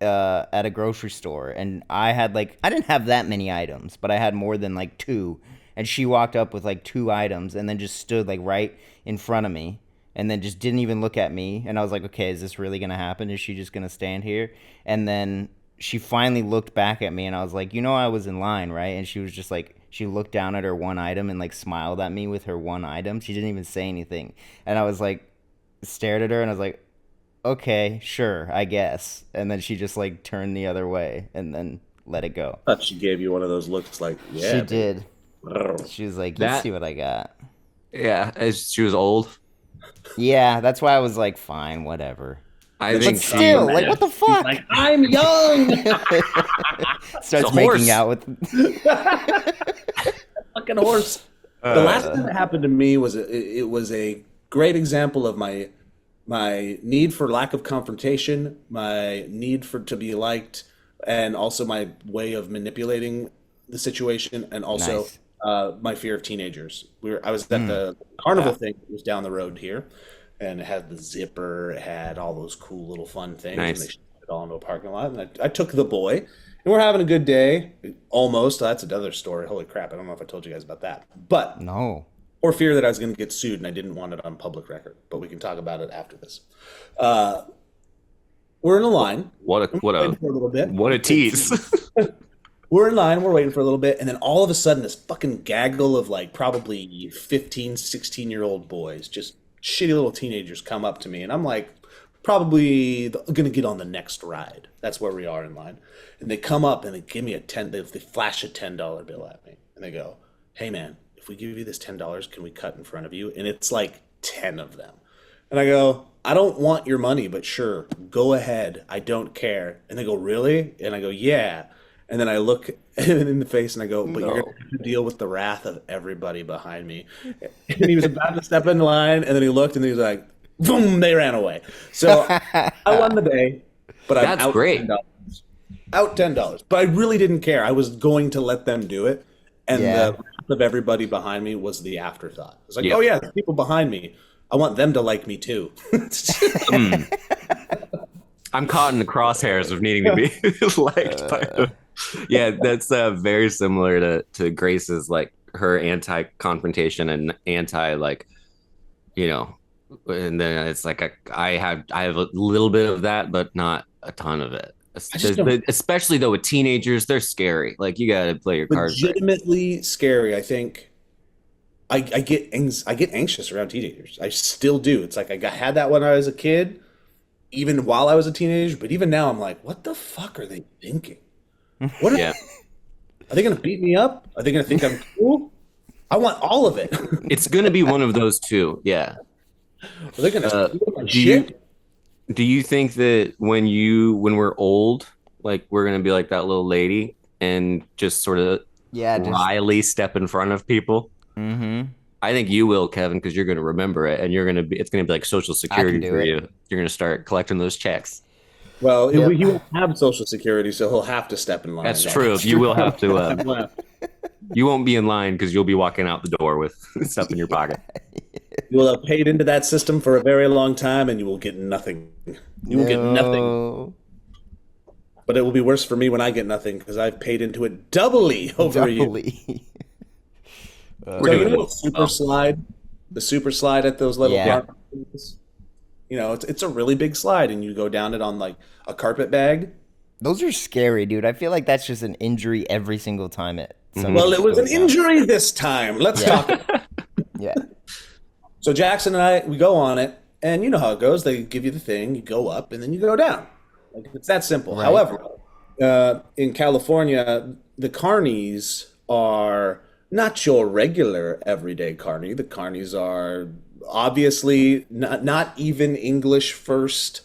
[SPEAKER 3] at a grocery store, and I didn't have that many items, but I had more than like 2. And she walked up with like 2 items and then just stood like right in front of me and then just didn't even look at me. And I was like, okay, is this really going to happen? Is she just going to stand here? And then she finally looked back at me, and I was like, I was in line, right? And she was just like, she looked down at her one item and like smiled at me with her one item. She didn't even say anything. And I was like, stared at her and I was like, okay, sure, I guess. And then she just like turned the other way and then let it go.
[SPEAKER 1] I thought she gave you one of those looks like, yeah.
[SPEAKER 3] She did. She was like, let's see what I got.
[SPEAKER 2] Yeah, she was old.
[SPEAKER 3] Yeah, that's why I was like, fine, whatever.
[SPEAKER 2] I
[SPEAKER 3] But
[SPEAKER 2] think
[SPEAKER 3] still, like, what the fuck?
[SPEAKER 1] Like, I'm young.
[SPEAKER 3] Starts
[SPEAKER 2] It's a horse.
[SPEAKER 3] making out with.
[SPEAKER 1] Fucking horse. The last time it happened to me was it was a great example of my need for lack of confrontation, my need for to be liked, and also my way of manipulating the situation, and also my fear of teenagers. I was at the carnival thing that was down the road here, and it had the zipper, it had all those cool little fun things, and they shoved it all into a parking lot. And I took the boy, and we're having a good day. Almost. That's another story. Holy crap! I don't know if I told you guys about that, but
[SPEAKER 3] No.
[SPEAKER 1] or fear that I was going to get sued, and I didn't want it on public record. But we can talk about it after this. We're in a line.
[SPEAKER 2] What a tease.
[SPEAKER 1] We're in line, we're waiting for a little bit, and then all of a sudden this fucking gaggle of like probably 15, 16-year-old boys, just shitty little teenagers come up to me, and I'm like probably going to get on the next ride. That's where we are in line. And they come up and they give me they flash a $10 bill at me, and they go, hey man, if we give you this $10, can we cut in front of you? And it's like 10 of them. And I go, I don't want your money, but sure, go ahead. I don't care. And they go, really? And I go, yeah. And then I look in the face and I go, but you're going to have to deal with the wrath of everybody behind me. And he was about to step in line, and then he looked and he was like, boom, they ran away. So I won the day, but I'm
[SPEAKER 2] That's
[SPEAKER 1] out
[SPEAKER 2] great.
[SPEAKER 1] $10. Out $10. But I really didn't care. I was going to let them do it. And the wrath of everybody behind me was the afterthought. I was like, oh yeah, the people behind me, I want them to like me too.
[SPEAKER 2] I'm caught in the crosshairs of needing to be liked by them. Yeah, that's very similar to Grace's, like her anti-confrontation and anti, like, you know, and then it's like I have a little bit of that, but not a ton of it. Especially though with teenagers, they're scary. Like you gotta play your cards right.
[SPEAKER 1] Legitimately scary. I think I get anxious around teenagers. I still do. It's like I had that when I was a kid, even while I was a teenager. But even now, I'm like, what the fuck are they thinking? What are they going to beat me up? Are they going to think I'm cool? I want all of it.
[SPEAKER 2] It's going to be one of those two. Yeah.
[SPEAKER 1] Are they going to steal my shit?
[SPEAKER 2] Do you think that when we're old, like we're going to be like that little lady and just sort of wryly step in front of people?
[SPEAKER 3] Mm-hmm.
[SPEAKER 2] I think you will, Kevin, because you're going to remember it, and it's going to be like Social Security for you. You're going to start collecting those checks.
[SPEAKER 1] Well, he won't have Social Security, so he'll have to step in line.
[SPEAKER 2] That's true. You will have to. You won't be in line because you'll be walking out the door with stuff in your pocket.
[SPEAKER 1] You will have paid into that system for a very long time, and you will get nothing. You will get nothing. But it will be worse for me when I get nothing because I've paid into it doubly over a year. So you know the super slide at those little parks? You know, it's a really big slide, and you go down it on like a carpet bag.
[SPEAKER 3] Those are scary, dude. I feel like that's just an injury every single time it.
[SPEAKER 1] Well, it was an injury this time. Let's talk.
[SPEAKER 3] Yeah.
[SPEAKER 1] So Jackson and we go on it, and you know how it goes. They give you the thing, you go up, and then you go down. Like it's that simple. Right. However, in California, the carnies are not your regular everyday carny. The carnies are obviously not even English first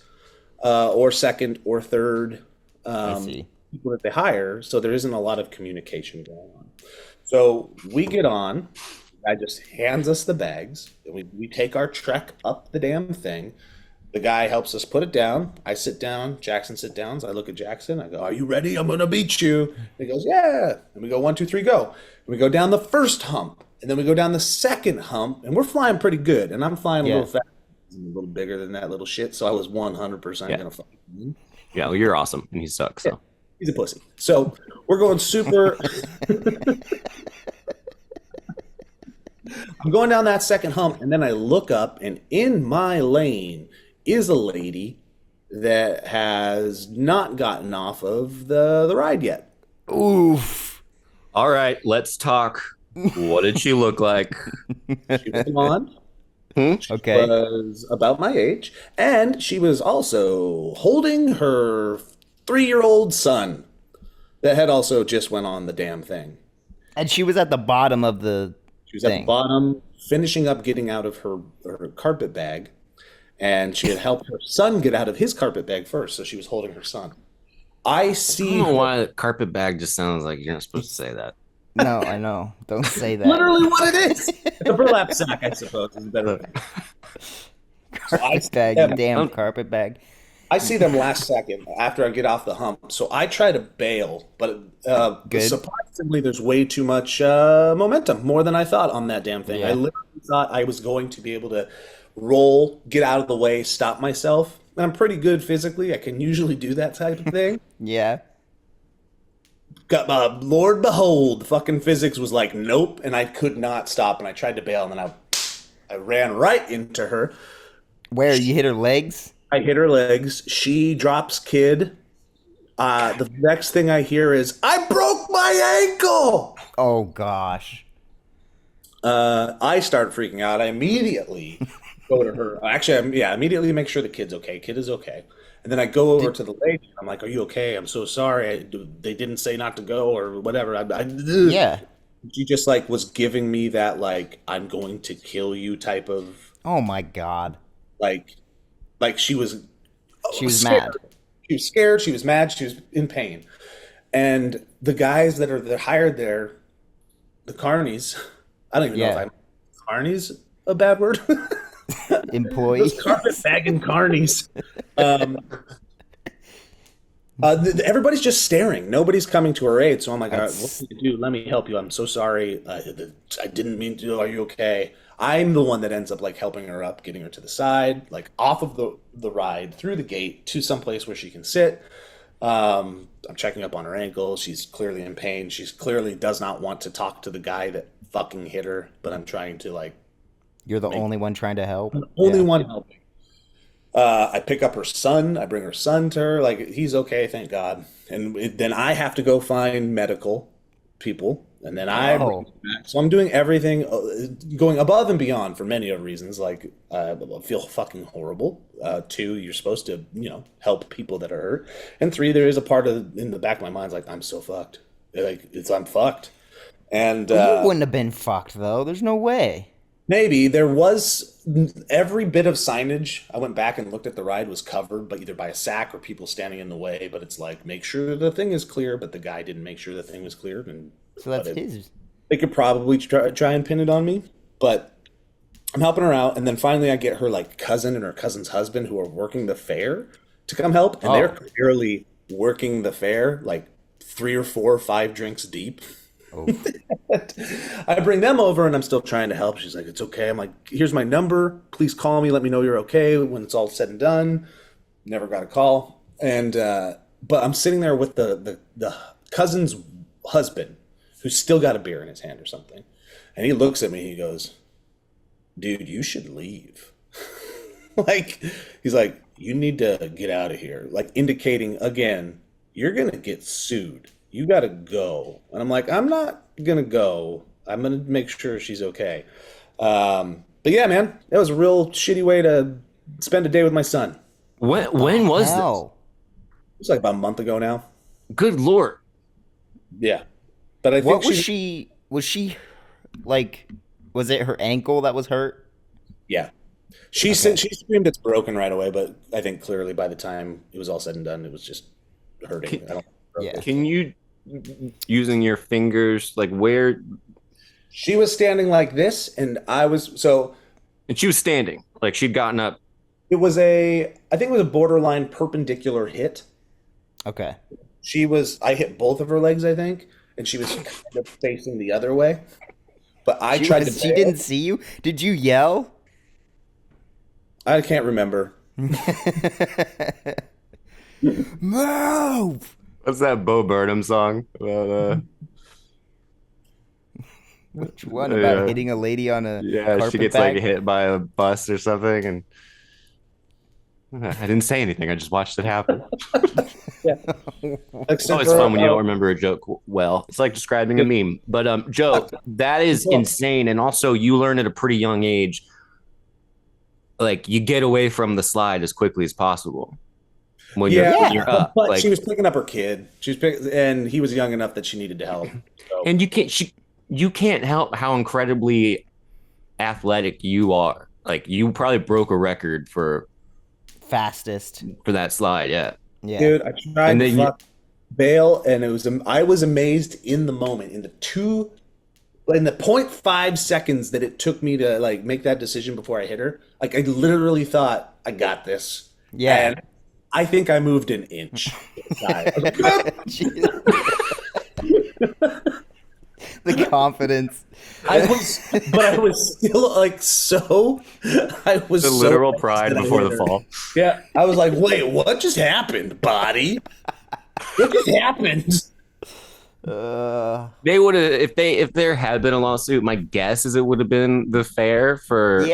[SPEAKER 1] or second or third people that they hire, so there isn't a lot of communication going on. So we get on, the guy just hands us the bags, and we take our trek up the damn thing. The guy helps us put it down. I sit down, Jackson sit down. So I look at Jackson, I go, are you ready? I'm gonna beat you. And he goes, yeah. And we go 1, 2, 3, go. And we go down the first hump. And then we go down the second hump, and we're flying pretty good. And I'm flying a little fast, a little bigger than that little shit. So I was 100% gonna fight him.
[SPEAKER 2] Yeah, well, you're awesome, and he sucks. So
[SPEAKER 1] he's a pussy. So we're going super. I'm going down that second hump, and then I look up, and in my lane is a lady that has not gotten off of the ride yet.
[SPEAKER 3] Oof.
[SPEAKER 2] All right, let's talk. What did she look like?
[SPEAKER 1] She was blonde.
[SPEAKER 2] Hmm?
[SPEAKER 1] She
[SPEAKER 3] Okay.
[SPEAKER 1] was about my age, and she was also holding her 3-year-old son that had also just went on the damn thing.
[SPEAKER 3] And she was at the bottom of the
[SPEAKER 1] She was at the
[SPEAKER 3] thing.
[SPEAKER 1] bottom, finishing up getting out of her carpet bag, and she had helped her son get out of his carpet bag first, so she was holding her son. I
[SPEAKER 2] I
[SPEAKER 1] see
[SPEAKER 2] don't know
[SPEAKER 1] her,
[SPEAKER 2] why the carpet bag just sounds like you're not supposed to say that.
[SPEAKER 3] No, I know. Don't say that.
[SPEAKER 1] literally what it is. It's a burlap sack, I suppose, is better. So
[SPEAKER 3] Carpet bag, you damn
[SPEAKER 2] Um,
[SPEAKER 3] carpet bag.
[SPEAKER 1] I see them last second after I get off the hump. So I try to bail, but
[SPEAKER 3] Good.
[SPEAKER 1] surprisingly, there's way too much momentum, more than I thought on that damn thing. I
[SPEAKER 3] Yeah.
[SPEAKER 1] literally thought I was going to be able to roll, get out of the way, stop myself. And I'm pretty good physically. I can usually do that type of thing.
[SPEAKER 3] Yeah.
[SPEAKER 1] Lord behold, the fucking physics was like, nope, and I could not stop. And I tried to bail, and then I ran right into her.
[SPEAKER 3] Where you hit her legs?
[SPEAKER 1] I hit her legs. She drops kid. The next thing I hear is, I broke my ankle.
[SPEAKER 3] Oh gosh.
[SPEAKER 1] I start freaking out. I immediately go to her. Actually, immediately make sure the kid's okay. Kid is okay. And then I go over to the lady. And I'm like, "Are you okay? I'm so sorry. They didn't say not to go or whatever."
[SPEAKER 3] Yeah.
[SPEAKER 1] She just like was giving me that like I'm going to kill you type of
[SPEAKER 3] Oh my god.
[SPEAKER 1] like she was
[SPEAKER 3] She was
[SPEAKER 1] scared.
[SPEAKER 3] mad.
[SPEAKER 1] She was scared. She was mad. She was in pain. And the guys they're hired there, the carnies. I don't even know if
[SPEAKER 3] Yeah.
[SPEAKER 1] I'm carnies a bad word.
[SPEAKER 3] Employee.
[SPEAKER 1] Those carpet bagging carnies. Everybody's just staring. Nobody's coming to her aid. So I'm like, all right, what
[SPEAKER 3] That's-
[SPEAKER 1] can you do? Let me help you. I'm so sorry. I didn't mean to. Are you okay? I'm the one that ends up like helping her up, getting her to the side, like off of the ride, through the gate to someplace where she can sit. I'm checking up on her ankle. She's clearly in pain. She's clearly does not want to talk to the guy that fucking hit her, but I'm trying to like
[SPEAKER 3] You're the only one trying to help.
[SPEAKER 1] only
[SPEAKER 3] Yeah.
[SPEAKER 1] one helping. I pick up her son. I bring her son to her. Like he's okay, thank God. And then I have to go find medical people, and then I bring
[SPEAKER 3] Oh.
[SPEAKER 1] him back. So I'm doing everything, going above and beyond for many of reasons. Like I feel fucking horrible. 2, you're supposed to help people that are hurt, and 3, there is a part of in the back of my mind's like I'm so fucked. Like I'm fucked, and
[SPEAKER 3] You wouldn't have been fucked though. There's no way.
[SPEAKER 1] maybe there was every bit of signage. I went back and looked at the ride was covered, but either by a sack or people standing in the way. But it's like make sure the thing is clear, but the guy didn't make sure the thing was clear, and
[SPEAKER 3] So that's
[SPEAKER 1] but
[SPEAKER 3] his.
[SPEAKER 1] they could probably try and pin it on me. But I'm helping her out, and then finally I get her like cousin and her cousin's husband who are working the fair to come help, and they're
[SPEAKER 3] Oh.
[SPEAKER 1] clearly working the fair like 3 or 4 or 5 drinks deep.
[SPEAKER 3] Oh.
[SPEAKER 1] I bring them over and I'm still trying to help. She's like, it's okay. I'm like, here's my number. Please call me. Let me know you're okay when it's all said and done. Never got a call. And, but I'm sitting there with the cousin's husband who's still got a beer in his hand or something. And he looks at me. He goes, dude, you should leave. Like, he's like, you need to get out of here. Like, indicating again, you're going to get sued. You got to go. And I'm like, I'm not going to go. I'm going to make sure she's okay. But yeah, man, that was a real shitty way to spend a day with my son.
[SPEAKER 2] When was this?
[SPEAKER 3] Hell.
[SPEAKER 1] It was like about a month ago now.
[SPEAKER 2] Good Lord.
[SPEAKER 1] Yeah. But I think
[SPEAKER 3] What was she? Was she like? Was it her ankle that was hurt?
[SPEAKER 1] Yeah. She said she screamed it's broken right away, but I think clearly by the time it was all said and done, it was just hurting. I don't
[SPEAKER 3] Yeah.
[SPEAKER 2] Can you, using your fingers, like where?
[SPEAKER 1] She was standing like this, and I was so
[SPEAKER 2] And she was standing, like she'd gotten up.
[SPEAKER 1] I think it was a borderline perpendicular hit.
[SPEAKER 3] Okay.
[SPEAKER 1] I hit both of her legs, I think, and she was kind of facing the other way. But I
[SPEAKER 3] She
[SPEAKER 1] tried
[SPEAKER 3] was-
[SPEAKER 1] to
[SPEAKER 3] She
[SPEAKER 1] bail.
[SPEAKER 3] didn't see you. Did you yell?
[SPEAKER 1] I can't remember.
[SPEAKER 3] Move.
[SPEAKER 2] What's that Bo Burnham song about?
[SPEAKER 3] Which one about
[SPEAKER 2] Yeah.
[SPEAKER 3] hitting a lady on a
[SPEAKER 2] Yeah, she
[SPEAKER 3] carpet
[SPEAKER 2] gets
[SPEAKER 3] bag?
[SPEAKER 2] like hit by a bus or something, and I didn't say anything. I just watched it happen.
[SPEAKER 1] Yeah.
[SPEAKER 2] It's
[SPEAKER 1] Except
[SPEAKER 2] always
[SPEAKER 1] for,
[SPEAKER 2] fun when you don't remember a joke well. It's like describing a meme. But Joe, that is insane. And also, you learn at a pretty young age, like you get away from the slide as quickly as possible when you're up.
[SPEAKER 1] But
[SPEAKER 2] Like,
[SPEAKER 1] she was picking up her kid. And he was young enough that she needed to help. So.
[SPEAKER 2] and you can't help how incredibly athletic you are. Like you probably broke a record for
[SPEAKER 3] Fastest.
[SPEAKER 2] that slide. Yeah.
[SPEAKER 3] Yeah.
[SPEAKER 1] Dude, I tried
[SPEAKER 2] And
[SPEAKER 1] to
[SPEAKER 2] then
[SPEAKER 1] fuck bail, and I was amazed in the moment, in the 0.5 seconds that it took me to like make that decision before I hit her. Like I literally thought, I got this.
[SPEAKER 3] Yeah.
[SPEAKER 1] And I think I moved an inch. I was like,
[SPEAKER 3] The confidence.
[SPEAKER 1] I was still like so. I was
[SPEAKER 2] The
[SPEAKER 1] so
[SPEAKER 2] literal
[SPEAKER 1] pissed
[SPEAKER 2] pride
[SPEAKER 1] that I
[SPEAKER 2] before
[SPEAKER 1] hit
[SPEAKER 2] the
[SPEAKER 1] her.
[SPEAKER 2] fall.
[SPEAKER 1] Yeah, I was like, wait, what just happened, body? What just happened?
[SPEAKER 2] They would have if there had been a lawsuit. My guess is it would have been the fair for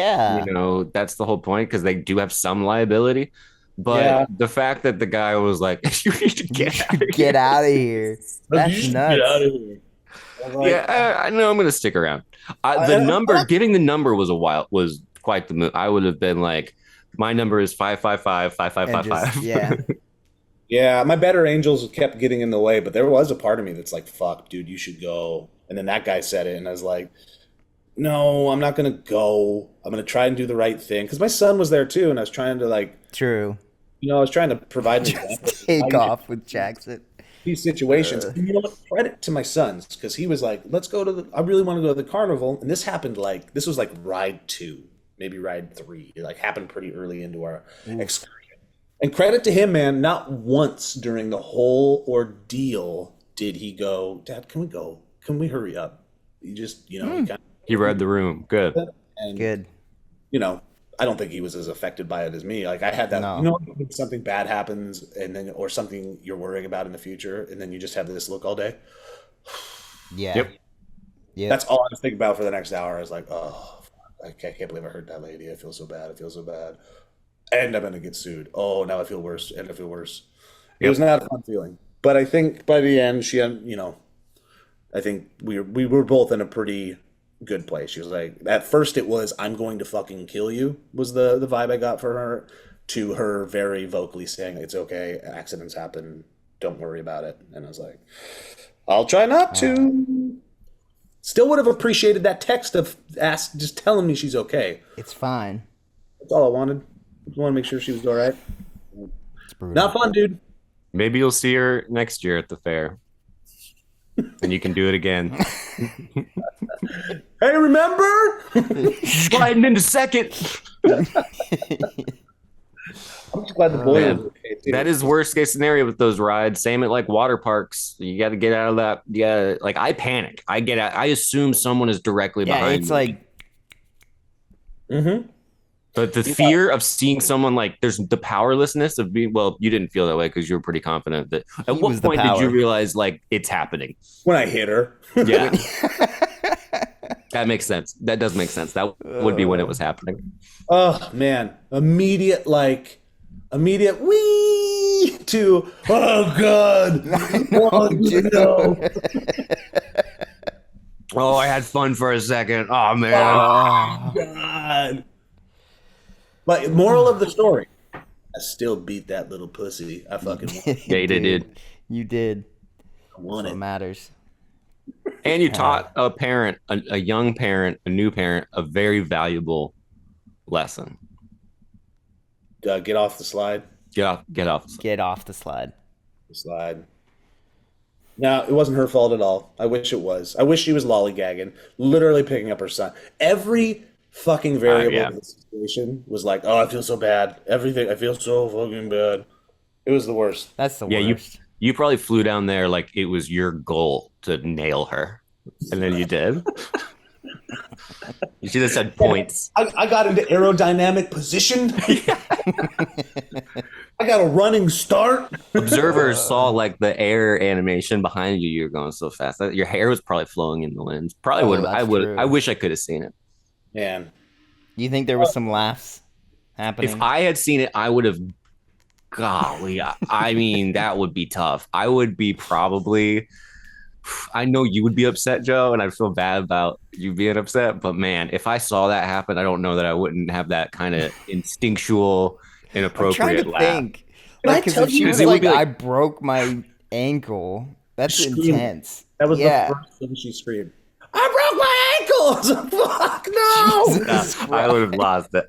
[SPEAKER 2] that's the whole point because they do have some liability. But the fact that the guy was like, "You need to
[SPEAKER 3] Get out of here." That's nuts.
[SPEAKER 1] Get out of here.
[SPEAKER 2] I know I'm gonna stick around. Getting the number was quite the move. I would have been like, my number is 555-5555.
[SPEAKER 3] Yeah.
[SPEAKER 1] Yeah, my better angels kept getting in the way, but there was a part of me that's like, fuck, dude, you should go. And then that guy said it, and I was like, no, I'm not going to go. I'm going to try and do the right thing. Because my son was there too, and I was trying to like...
[SPEAKER 3] True.
[SPEAKER 1] I was trying to provide an example.
[SPEAKER 3] Take off with Jackson.
[SPEAKER 1] These situations. And you know what? Credit to my sons, because he was like, let's go to I really want to go to the carnival. And this happened this was like ride 2, maybe ride 3. It like happened pretty early into our excursion. And credit to him, man, not once during the whole ordeal did he go, Dad, can we go? Can we hurry up? He just,
[SPEAKER 2] He read the room. Good.
[SPEAKER 1] And,
[SPEAKER 3] Good.
[SPEAKER 1] I don't think he was as affected by it as me. Like I had that, if something bad happens or something you're worrying about in the future, and then you just have this look all day.
[SPEAKER 3] Yeah.
[SPEAKER 2] Yep.
[SPEAKER 1] That's all I was thinking about for the next hour. I was like, oh, I can't believe I hurt that lady. I feel so bad. And I'm going to get sued. Oh, now I feel worse. And I feel worse. It was not a fun feeling. But I think by the end, she, I think we were both in a pretty good place. She was like, at first it was, I'm going to fucking kill you, was the vibe I got for her, to her very vocally saying, it's okay, accidents happen, don't worry about it. And I was like, I'll try not to. Still would have appreciated that text of just telling me she's okay.
[SPEAKER 3] It's fine.
[SPEAKER 1] That's all I wanted. I want to make sure she was all right.
[SPEAKER 3] It's brutal.
[SPEAKER 1] Not fun, dude.
[SPEAKER 2] Maybe you'll see her next year at the fair. And you can do it again.
[SPEAKER 1] Hey, remember?
[SPEAKER 2] Sliding into second.
[SPEAKER 1] I'm just glad the boy was okay, too.
[SPEAKER 2] That is worst case scenario with those rides. Same at like water parks. You got to get out of that. Yeah, like I panic. I get out. I assume someone is directly behind me.
[SPEAKER 3] It's like...
[SPEAKER 1] Mm-hmm.
[SPEAKER 2] But the fear of seeing someone like there's the powerlessness of being, well, you didn't feel that way because you were pretty confident that at what point did you realize like it's happening?
[SPEAKER 1] When I hit her.
[SPEAKER 2] Yeah. That makes sense. That does make sense. That would be when it was happening.
[SPEAKER 1] Oh man. Immediate wee to oh god. No.
[SPEAKER 2] Oh, I had fun for a second. Oh man.
[SPEAKER 1] Oh god. But moral of the story, I still beat that little pussy. I fucking won.
[SPEAKER 2] Yeah, you did.
[SPEAKER 3] You did.
[SPEAKER 1] I won
[SPEAKER 3] That's
[SPEAKER 1] it.
[SPEAKER 3] what matters.
[SPEAKER 2] And you taught a parent, a young parent, a new parent, a very valuable lesson.
[SPEAKER 1] Get off the slide.
[SPEAKER 2] Get off.
[SPEAKER 3] Get off the slide.
[SPEAKER 1] No, it wasn't her fault at all. I wish it was. I wish she was lollygagging, literally picking up her son. Every fucking variable of the situation was like, oh, I feel so bad. Everything, I feel so fucking bad. It was the worst.
[SPEAKER 3] That's the worst.
[SPEAKER 2] You probably flew down there like it was your goal to nail her. And then you did. You should have said points.
[SPEAKER 1] I got into aerodynamic position. I got a running start.
[SPEAKER 2] Observers saw like the air animation behind you. You were going so fast. Your hair was probably flowing in the wind. Probably would. I wish I could have seen it.
[SPEAKER 1] Man,
[SPEAKER 3] You think there was some laughs happening.
[SPEAKER 2] If I had seen it, I would have. Golly, I mean, that would be tough. I would be probably. I know you would be upset, Joe, and I feel bad about you being upset. But man, if I saw that happen, I don't know that I wouldn't have that kind of instinctual,
[SPEAKER 3] I'm trying
[SPEAKER 2] inappropriate
[SPEAKER 3] to
[SPEAKER 2] laugh.
[SPEAKER 3] think.
[SPEAKER 1] Can I
[SPEAKER 3] Like, because
[SPEAKER 1] tell
[SPEAKER 3] if she
[SPEAKER 1] you-
[SPEAKER 3] was
[SPEAKER 2] It would
[SPEAKER 3] like,
[SPEAKER 2] be like-
[SPEAKER 3] I broke my ankle, that's
[SPEAKER 1] Screamed.
[SPEAKER 3] intense.
[SPEAKER 1] That was
[SPEAKER 3] Yeah.
[SPEAKER 1] the first thing she screamed. I broke my ankles. Fuck no.
[SPEAKER 3] Jesus
[SPEAKER 2] I would have lost it.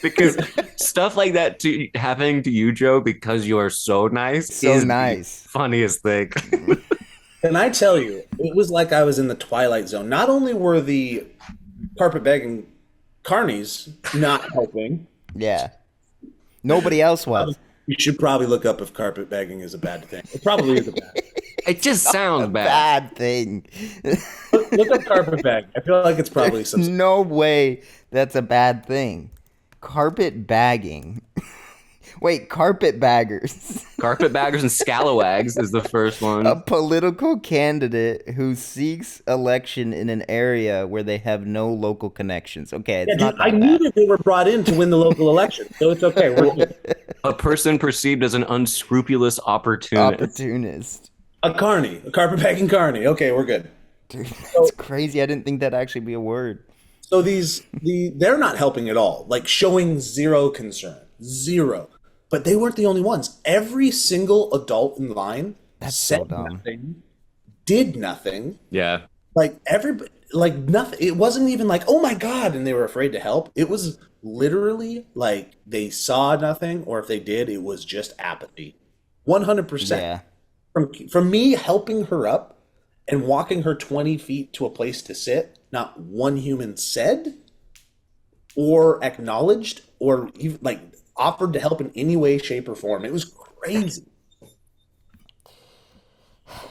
[SPEAKER 2] Because stuff like that happening to you, Joe, because you are so nice,
[SPEAKER 3] So
[SPEAKER 2] is
[SPEAKER 3] nice.
[SPEAKER 2] the funniest thing.
[SPEAKER 1] Can I tell you, it was like I was in the Twilight Zone. Not only were the carpetbagging carnies not helping,
[SPEAKER 3] Yeah. Nobody else was.
[SPEAKER 1] you should probably look up if carpetbagging is a bad thing. It probably is a bad thing.
[SPEAKER 2] It just sounds bad.
[SPEAKER 3] Bad thing.
[SPEAKER 1] Look up carpetbagging. I feel like it's probably some.
[SPEAKER 3] No way that's a bad thing. Carpet bagging. Wait, carpetbaggers.
[SPEAKER 2] Carpetbaggers and scalawags is the first one.
[SPEAKER 3] A political candidate who seeks election in an area where they have no local connections. Okay, it's
[SPEAKER 1] Yeah,
[SPEAKER 3] not
[SPEAKER 1] dude,
[SPEAKER 3] that
[SPEAKER 1] I
[SPEAKER 3] bad.
[SPEAKER 1] knew that they were brought in to win the local election, so it's okay. We're good.
[SPEAKER 2] A person perceived as an unscrupulous opportunist.
[SPEAKER 3] Opportunist.
[SPEAKER 1] A carny, a carpetbagging carny. Okay, we're good.
[SPEAKER 3] Dude, that's crazy. I didn't think that'd actually be a word.
[SPEAKER 1] So they're not helping at all, like showing zero concern, zero. But they weren't the only ones. Every single adult in line
[SPEAKER 3] That's
[SPEAKER 1] said
[SPEAKER 3] so dumb.
[SPEAKER 1] nothing, did nothing.
[SPEAKER 2] Yeah.
[SPEAKER 1] Like everybody, like nothing. It wasn't even like, oh my god, and they were afraid to help. It was literally like they saw nothing, or if they did, it was just apathy. 100%.
[SPEAKER 3] Yeah.
[SPEAKER 1] From me helping her up and walking her 20 feet to a place to sit, not one human said or acknowledged or even like offered to help in any way, shape, or form. It was crazy.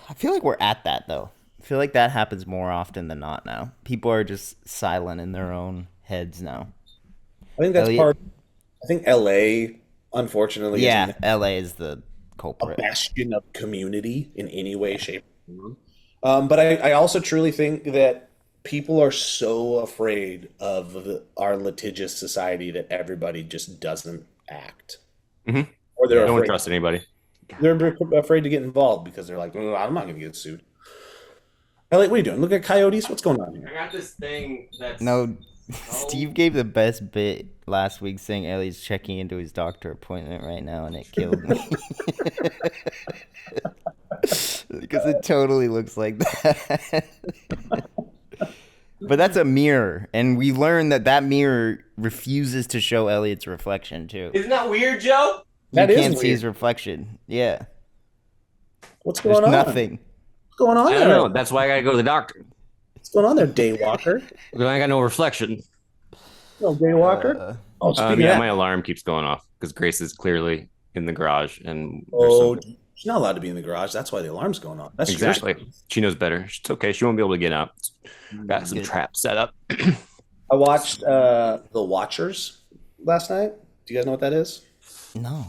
[SPEAKER 3] I feel like we're at that though. I feel like that happens more often than not now. People are just silent in their own heads now.
[SPEAKER 1] I think that's
[SPEAKER 3] Elliott?
[SPEAKER 1] part. I think LA, unfortunately,
[SPEAKER 3] Yeah,
[SPEAKER 1] isn't
[SPEAKER 3] LA is the
[SPEAKER 1] a
[SPEAKER 3] culprit.
[SPEAKER 1] bastion of community in any way, shape, or form. But I also truly think that people are so afraid of our litigious society that everybody just doesn't act.
[SPEAKER 2] Mhm.
[SPEAKER 1] Or they're
[SPEAKER 2] No one
[SPEAKER 1] afraid.
[SPEAKER 2] trusts anybody.
[SPEAKER 1] They're afraid to get involved because they're like, "Oh, I'm not going to get sued." Elliot, what are you doing? Look at coyotes. What's going on here?
[SPEAKER 2] got this thing that's
[SPEAKER 3] No, Steve gave the best bit last week saying Ellie's checking into his doctor appointment right now, and it killed me. Because it totally looks like that. But that's a mirror, and we learned that mirror refuses to show Elliott's reflection, too.
[SPEAKER 2] Isn't that weird, Joe?
[SPEAKER 1] That
[SPEAKER 3] You
[SPEAKER 1] is
[SPEAKER 3] can't see
[SPEAKER 1] weird.
[SPEAKER 3] his reflection. Yeah.
[SPEAKER 1] What's
[SPEAKER 3] There's
[SPEAKER 1] going on?
[SPEAKER 3] nothing.
[SPEAKER 1] What's going on
[SPEAKER 2] I
[SPEAKER 1] there?
[SPEAKER 2] don't know. That's why I gotta go to the doctor.
[SPEAKER 1] What's going on there, Daywalker?
[SPEAKER 2] Because I got no reflection.
[SPEAKER 1] No, Daywalker. Oh, speaking
[SPEAKER 2] Yeah,
[SPEAKER 1] of
[SPEAKER 2] my
[SPEAKER 1] that,
[SPEAKER 2] alarm keeps going off because Grace is clearly in the garage and there's
[SPEAKER 1] oh,
[SPEAKER 2] some-
[SPEAKER 1] she's not allowed to be in the garage. That's why the alarm's going on. That's your
[SPEAKER 2] exactly. She knows better. It's okay. She won't be able to get out. Got some
[SPEAKER 3] Good.
[SPEAKER 2] traps set up.
[SPEAKER 1] I watched The Watchers last night. Do you guys know what that is?
[SPEAKER 3] No.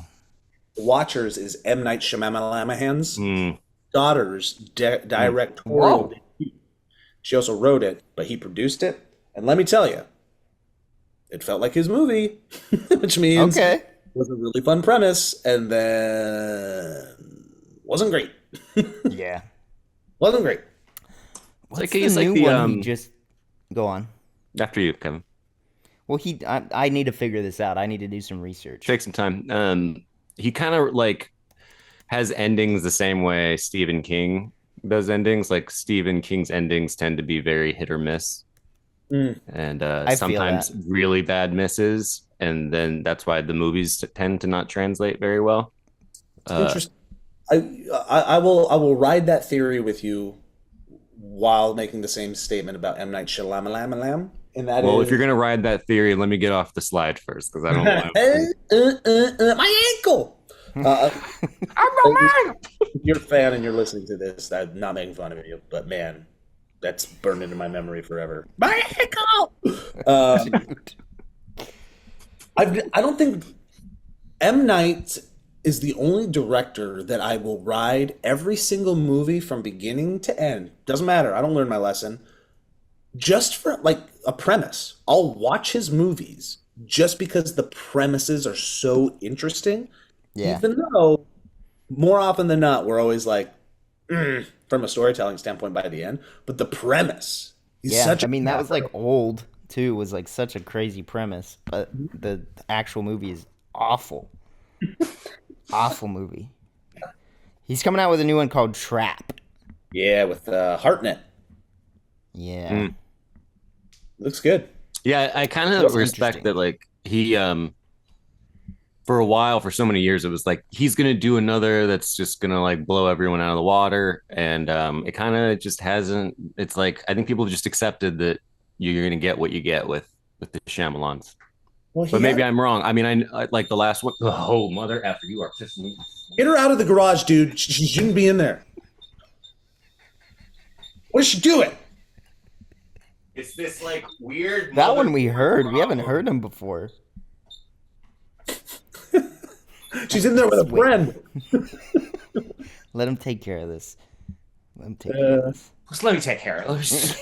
[SPEAKER 1] The Watchers is M. Night Shyamalan's
[SPEAKER 2] Mm,
[SPEAKER 1] daughter's directorial
[SPEAKER 3] Whoa.
[SPEAKER 1] debut. She also wrote it, but he produced it. And let me tell you, it felt like his movie, which means
[SPEAKER 3] Okay.
[SPEAKER 1] it was a really fun premise, and then wasn't great.
[SPEAKER 3] Yeah.
[SPEAKER 1] Wasn't great.
[SPEAKER 3] What's
[SPEAKER 2] like
[SPEAKER 3] the
[SPEAKER 2] he's like
[SPEAKER 3] new
[SPEAKER 2] the,
[SPEAKER 3] one he just... Go on.
[SPEAKER 2] after you, Kevin.
[SPEAKER 3] Well, I need to figure this out. I need to do some research.
[SPEAKER 2] Take some time. He kind of like has endings the same way Stephen King does endings. Like Stephen King's endings tend to be very hit or miss.
[SPEAKER 1] Mm.
[SPEAKER 2] And
[SPEAKER 3] feel
[SPEAKER 2] sometimes
[SPEAKER 3] that.
[SPEAKER 2] really bad misses, and then that's why the movies tend to not translate very well.
[SPEAKER 1] Interesting. I will ride that theory with you while making the same statement about M. Night Shyamalan. And that
[SPEAKER 2] Well,
[SPEAKER 1] is,
[SPEAKER 2] if you're gonna ride that theory, let me get off the slide first because I don't want.
[SPEAKER 1] my ankle. If you're a fan and you're listening to this, I'm not making fun of you, but man, that's burned into my memory forever. My ankle. I don't think M. Night is the only director that I will ride every single movie from beginning to end. Doesn't matter. I don't learn my lesson. Just for like a premise. I'll watch his movies just because the premises are so interesting,
[SPEAKER 3] Yeah.
[SPEAKER 1] even though more often than not, we're always like, from a storytelling standpoint by the end, but the premise, he's
[SPEAKER 3] Yeah.
[SPEAKER 1] such
[SPEAKER 3] I
[SPEAKER 1] a
[SPEAKER 3] mean, that was like
[SPEAKER 1] clever-
[SPEAKER 3] old too. Was like such a crazy premise, but the actual movie is awful. Awful movie. He's coming out with a new one called Trap.
[SPEAKER 1] Yeah, with Hartnett.
[SPEAKER 3] Yeah.
[SPEAKER 2] Mm.
[SPEAKER 1] Looks good.
[SPEAKER 2] Yeah, I kind of
[SPEAKER 3] Looks
[SPEAKER 2] respect
[SPEAKER 3] interesting.
[SPEAKER 2] that. Like he, for a while, for so many years, it was like he's gonna do another that's just gonna like blow everyone out of the water, and it kind of just hasn't. It's like I think people have just accepted that you're gonna get what you get with the Shyamalans.
[SPEAKER 1] Well, he
[SPEAKER 2] But maybe
[SPEAKER 1] had
[SPEAKER 2] I'm wrong. I mean, I like the last one. Oh, mother effer, you are pissing me.
[SPEAKER 1] get her out of the garage, dude. She shouldn't be in there. What is she doing?
[SPEAKER 2] It's this like weird.
[SPEAKER 3] That one we heard. We haven't heard him before.
[SPEAKER 1] She's in there with a
[SPEAKER 3] Wait.
[SPEAKER 1] friend.
[SPEAKER 3] Let him take care of this. Let him take care of this.
[SPEAKER 2] Just let me take care of it.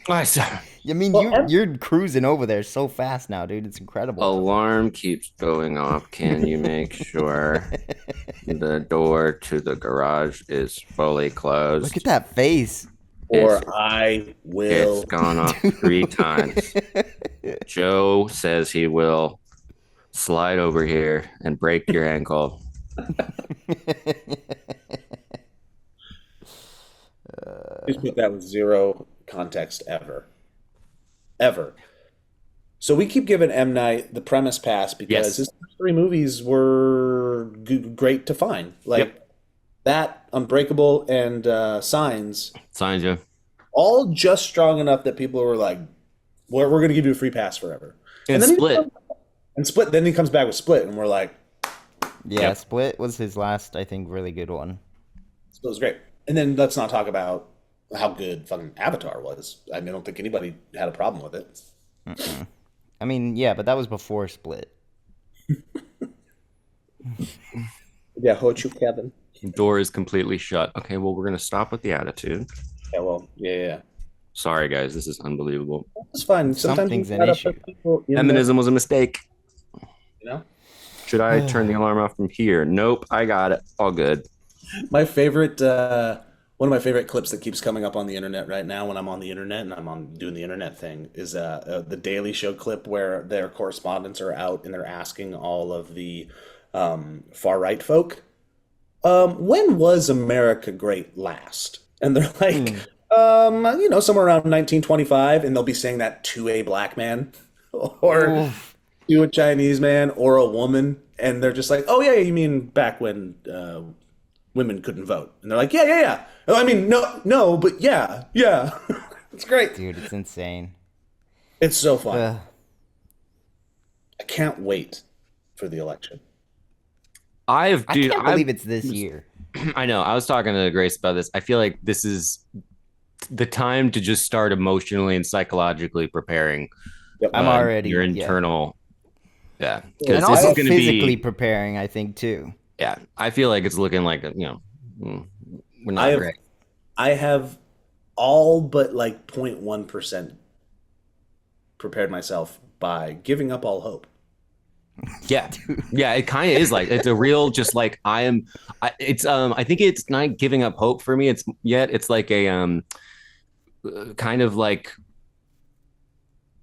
[SPEAKER 2] I sorry.
[SPEAKER 3] I mean,
[SPEAKER 1] Well,
[SPEAKER 3] you're cruising over there so fast now, dude. It's incredible.
[SPEAKER 2] Alarm keeps going off. Can you make sure the door to the garage is fully closed?
[SPEAKER 3] Look at that face.
[SPEAKER 1] Or
[SPEAKER 2] It's-
[SPEAKER 1] I will.
[SPEAKER 2] It's gone off 3 times. Joe says he will slide over here and break your ankle.
[SPEAKER 1] Just put that with zero context ever. Ever. So we keep giving M. Night the premise pass because
[SPEAKER 2] Yes.
[SPEAKER 1] his first 3 movies were great to find. Like
[SPEAKER 2] Yep.
[SPEAKER 1] that, Unbreakable, and Signs,
[SPEAKER 2] Signs you.
[SPEAKER 1] all just strong enough that people were like, we're going to give you a free pass forever.
[SPEAKER 2] And
[SPEAKER 1] then he
[SPEAKER 2] Split.
[SPEAKER 1] comes- and Split, then he comes back with Split, and we're like,
[SPEAKER 3] Yeah,
[SPEAKER 2] Yep.
[SPEAKER 3] Split was his last, I think, really good one.
[SPEAKER 1] it was great. And then let's not talk about how good fucking Avatar was. I mean, I don't think anybody had a problem with it.
[SPEAKER 3] I mean, yeah, but that was before Split.
[SPEAKER 1] Yeah, Hochu Kevin.
[SPEAKER 2] Door is completely shut. Okay, well, we're going to stop with the attitude.
[SPEAKER 1] Yeah, well, yeah.
[SPEAKER 2] Sorry, guys. This is unbelievable.
[SPEAKER 1] It's fine. Sometimes
[SPEAKER 3] Something's
[SPEAKER 1] you
[SPEAKER 3] an
[SPEAKER 1] gotta
[SPEAKER 3] issue.
[SPEAKER 1] put people in
[SPEAKER 2] Feminism was a mistake.
[SPEAKER 1] you know?
[SPEAKER 2] Should I turn the alarm off from here? Nope, I got it. All good.
[SPEAKER 1] My favorite, one of my favorite clips that keeps coming up on the internet right now when I'm on the internet and I'm on doing the internet thing is the Daily Show clip where their correspondents are out and they're asking all of the far right folk, when was America great last? And they're like, somewhere around 1925, and they'll be saying that to a black man or
[SPEAKER 3] Oof.
[SPEAKER 1] to a Chinese man or a woman, and they're just like, "Oh yeah, you mean back when women couldn't vote?" And they're like, "Yeah, yeah, yeah." Oh, I mean, no, but yeah, yeah. It's great.
[SPEAKER 3] Dude, it's insane.
[SPEAKER 1] It's so fun.
[SPEAKER 3] Ugh.
[SPEAKER 1] I can't wait for the election.
[SPEAKER 3] I can't believe it's this year.
[SPEAKER 2] I know. I was talking to Grace about this. I feel like this is the time to just start emotionally and psychologically preparing
[SPEAKER 1] Yep.
[SPEAKER 3] I'm already
[SPEAKER 2] your
[SPEAKER 3] yeah.
[SPEAKER 2] internal. Yeah,
[SPEAKER 3] And
[SPEAKER 2] because this
[SPEAKER 3] also
[SPEAKER 2] is going to
[SPEAKER 3] physically
[SPEAKER 2] be.
[SPEAKER 3] preparing, I think, too.
[SPEAKER 2] Yeah, I feel like it's looking like we're
[SPEAKER 1] I
[SPEAKER 2] not
[SPEAKER 1] have,
[SPEAKER 2] great.
[SPEAKER 1] I have all but like 0.1% prepared myself by giving up all hope.
[SPEAKER 2] Yeah, yeah. It kind of is like it's a real just like I am. It's I think it's not giving up hope for me. It's like a kind of like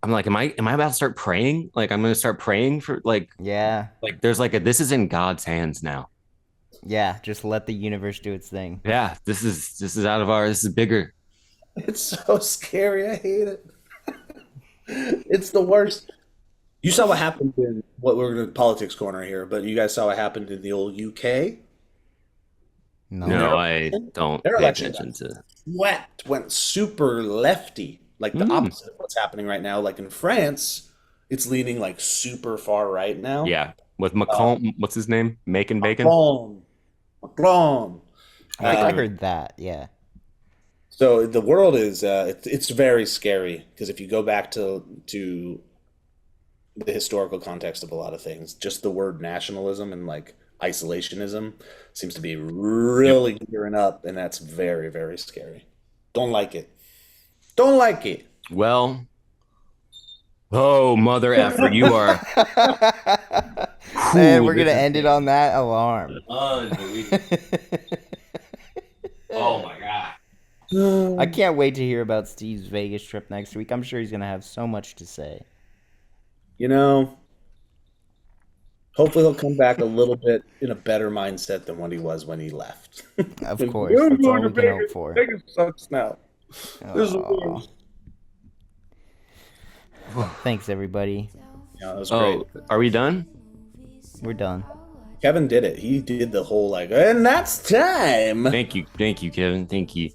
[SPEAKER 2] I'm like, am I about to start praying? Like I'm going to start praying for like
[SPEAKER 3] Yeah.
[SPEAKER 2] there's like this is in God's hands now.
[SPEAKER 3] Yeah. Just let the universe do its thing.
[SPEAKER 2] Yeah, this is out of this is bigger.
[SPEAKER 1] It's so scary. I hate it. It's the worst. You saw what happened in what we're going to politics corner here, but you guys saw what happened in the old UK.
[SPEAKER 3] No.
[SPEAKER 2] No, I don't
[SPEAKER 1] Their
[SPEAKER 2] pay
[SPEAKER 1] election
[SPEAKER 2] attention to.
[SPEAKER 1] Went super lefty, like the opposite of what's happening right now. Like in France, it's leaning like super far right now.
[SPEAKER 2] Yeah, with Macron, what's his name? Macon Bacon.
[SPEAKER 1] Macron.
[SPEAKER 3] I think I heard that. Yeah.
[SPEAKER 1] So the world is it's very scary because if you go back to the historical context of a lot of things, just the word nationalism and like isolationism seems to be really gearing up, and that's very, very scary. Don't like it. Don't like it.
[SPEAKER 2] Well, Oh, mother effer, you are.
[SPEAKER 3] And we're
[SPEAKER 2] This
[SPEAKER 3] gonna
[SPEAKER 2] is
[SPEAKER 3] end it on that alarm.
[SPEAKER 2] unbelievable. Oh my god.
[SPEAKER 3] I can't wait to hear about Steve's Vegas trip next week. I'm sure he's gonna have so much to say.
[SPEAKER 1] You know, hopefully he'll come back a little bit in a better mindset than what he was when he left.
[SPEAKER 3] Of course, that's all we can hope for.
[SPEAKER 1] Vegas sucks now. This is
[SPEAKER 3] Aw. Thanks, everybody.
[SPEAKER 1] Yeah, that was great.
[SPEAKER 2] Oh, are we done?
[SPEAKER 3] We're done.
[SPEAKER 1] Kevin did it. He did the whole and that's time.
[SPEAKER 2] Thank you, Kevin. Thank you,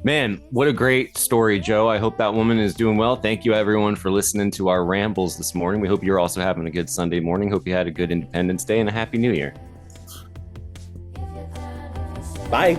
[SPEAKER 2] man. What a great story, Joe. I hope that woman is doing well. Thank you, everyone, for listening to our rambles this morning. We hope you're also having a good Sunday morning. Hope you had a good Independence Day and a Happy New Year.
[SPEAKER 1] Bye.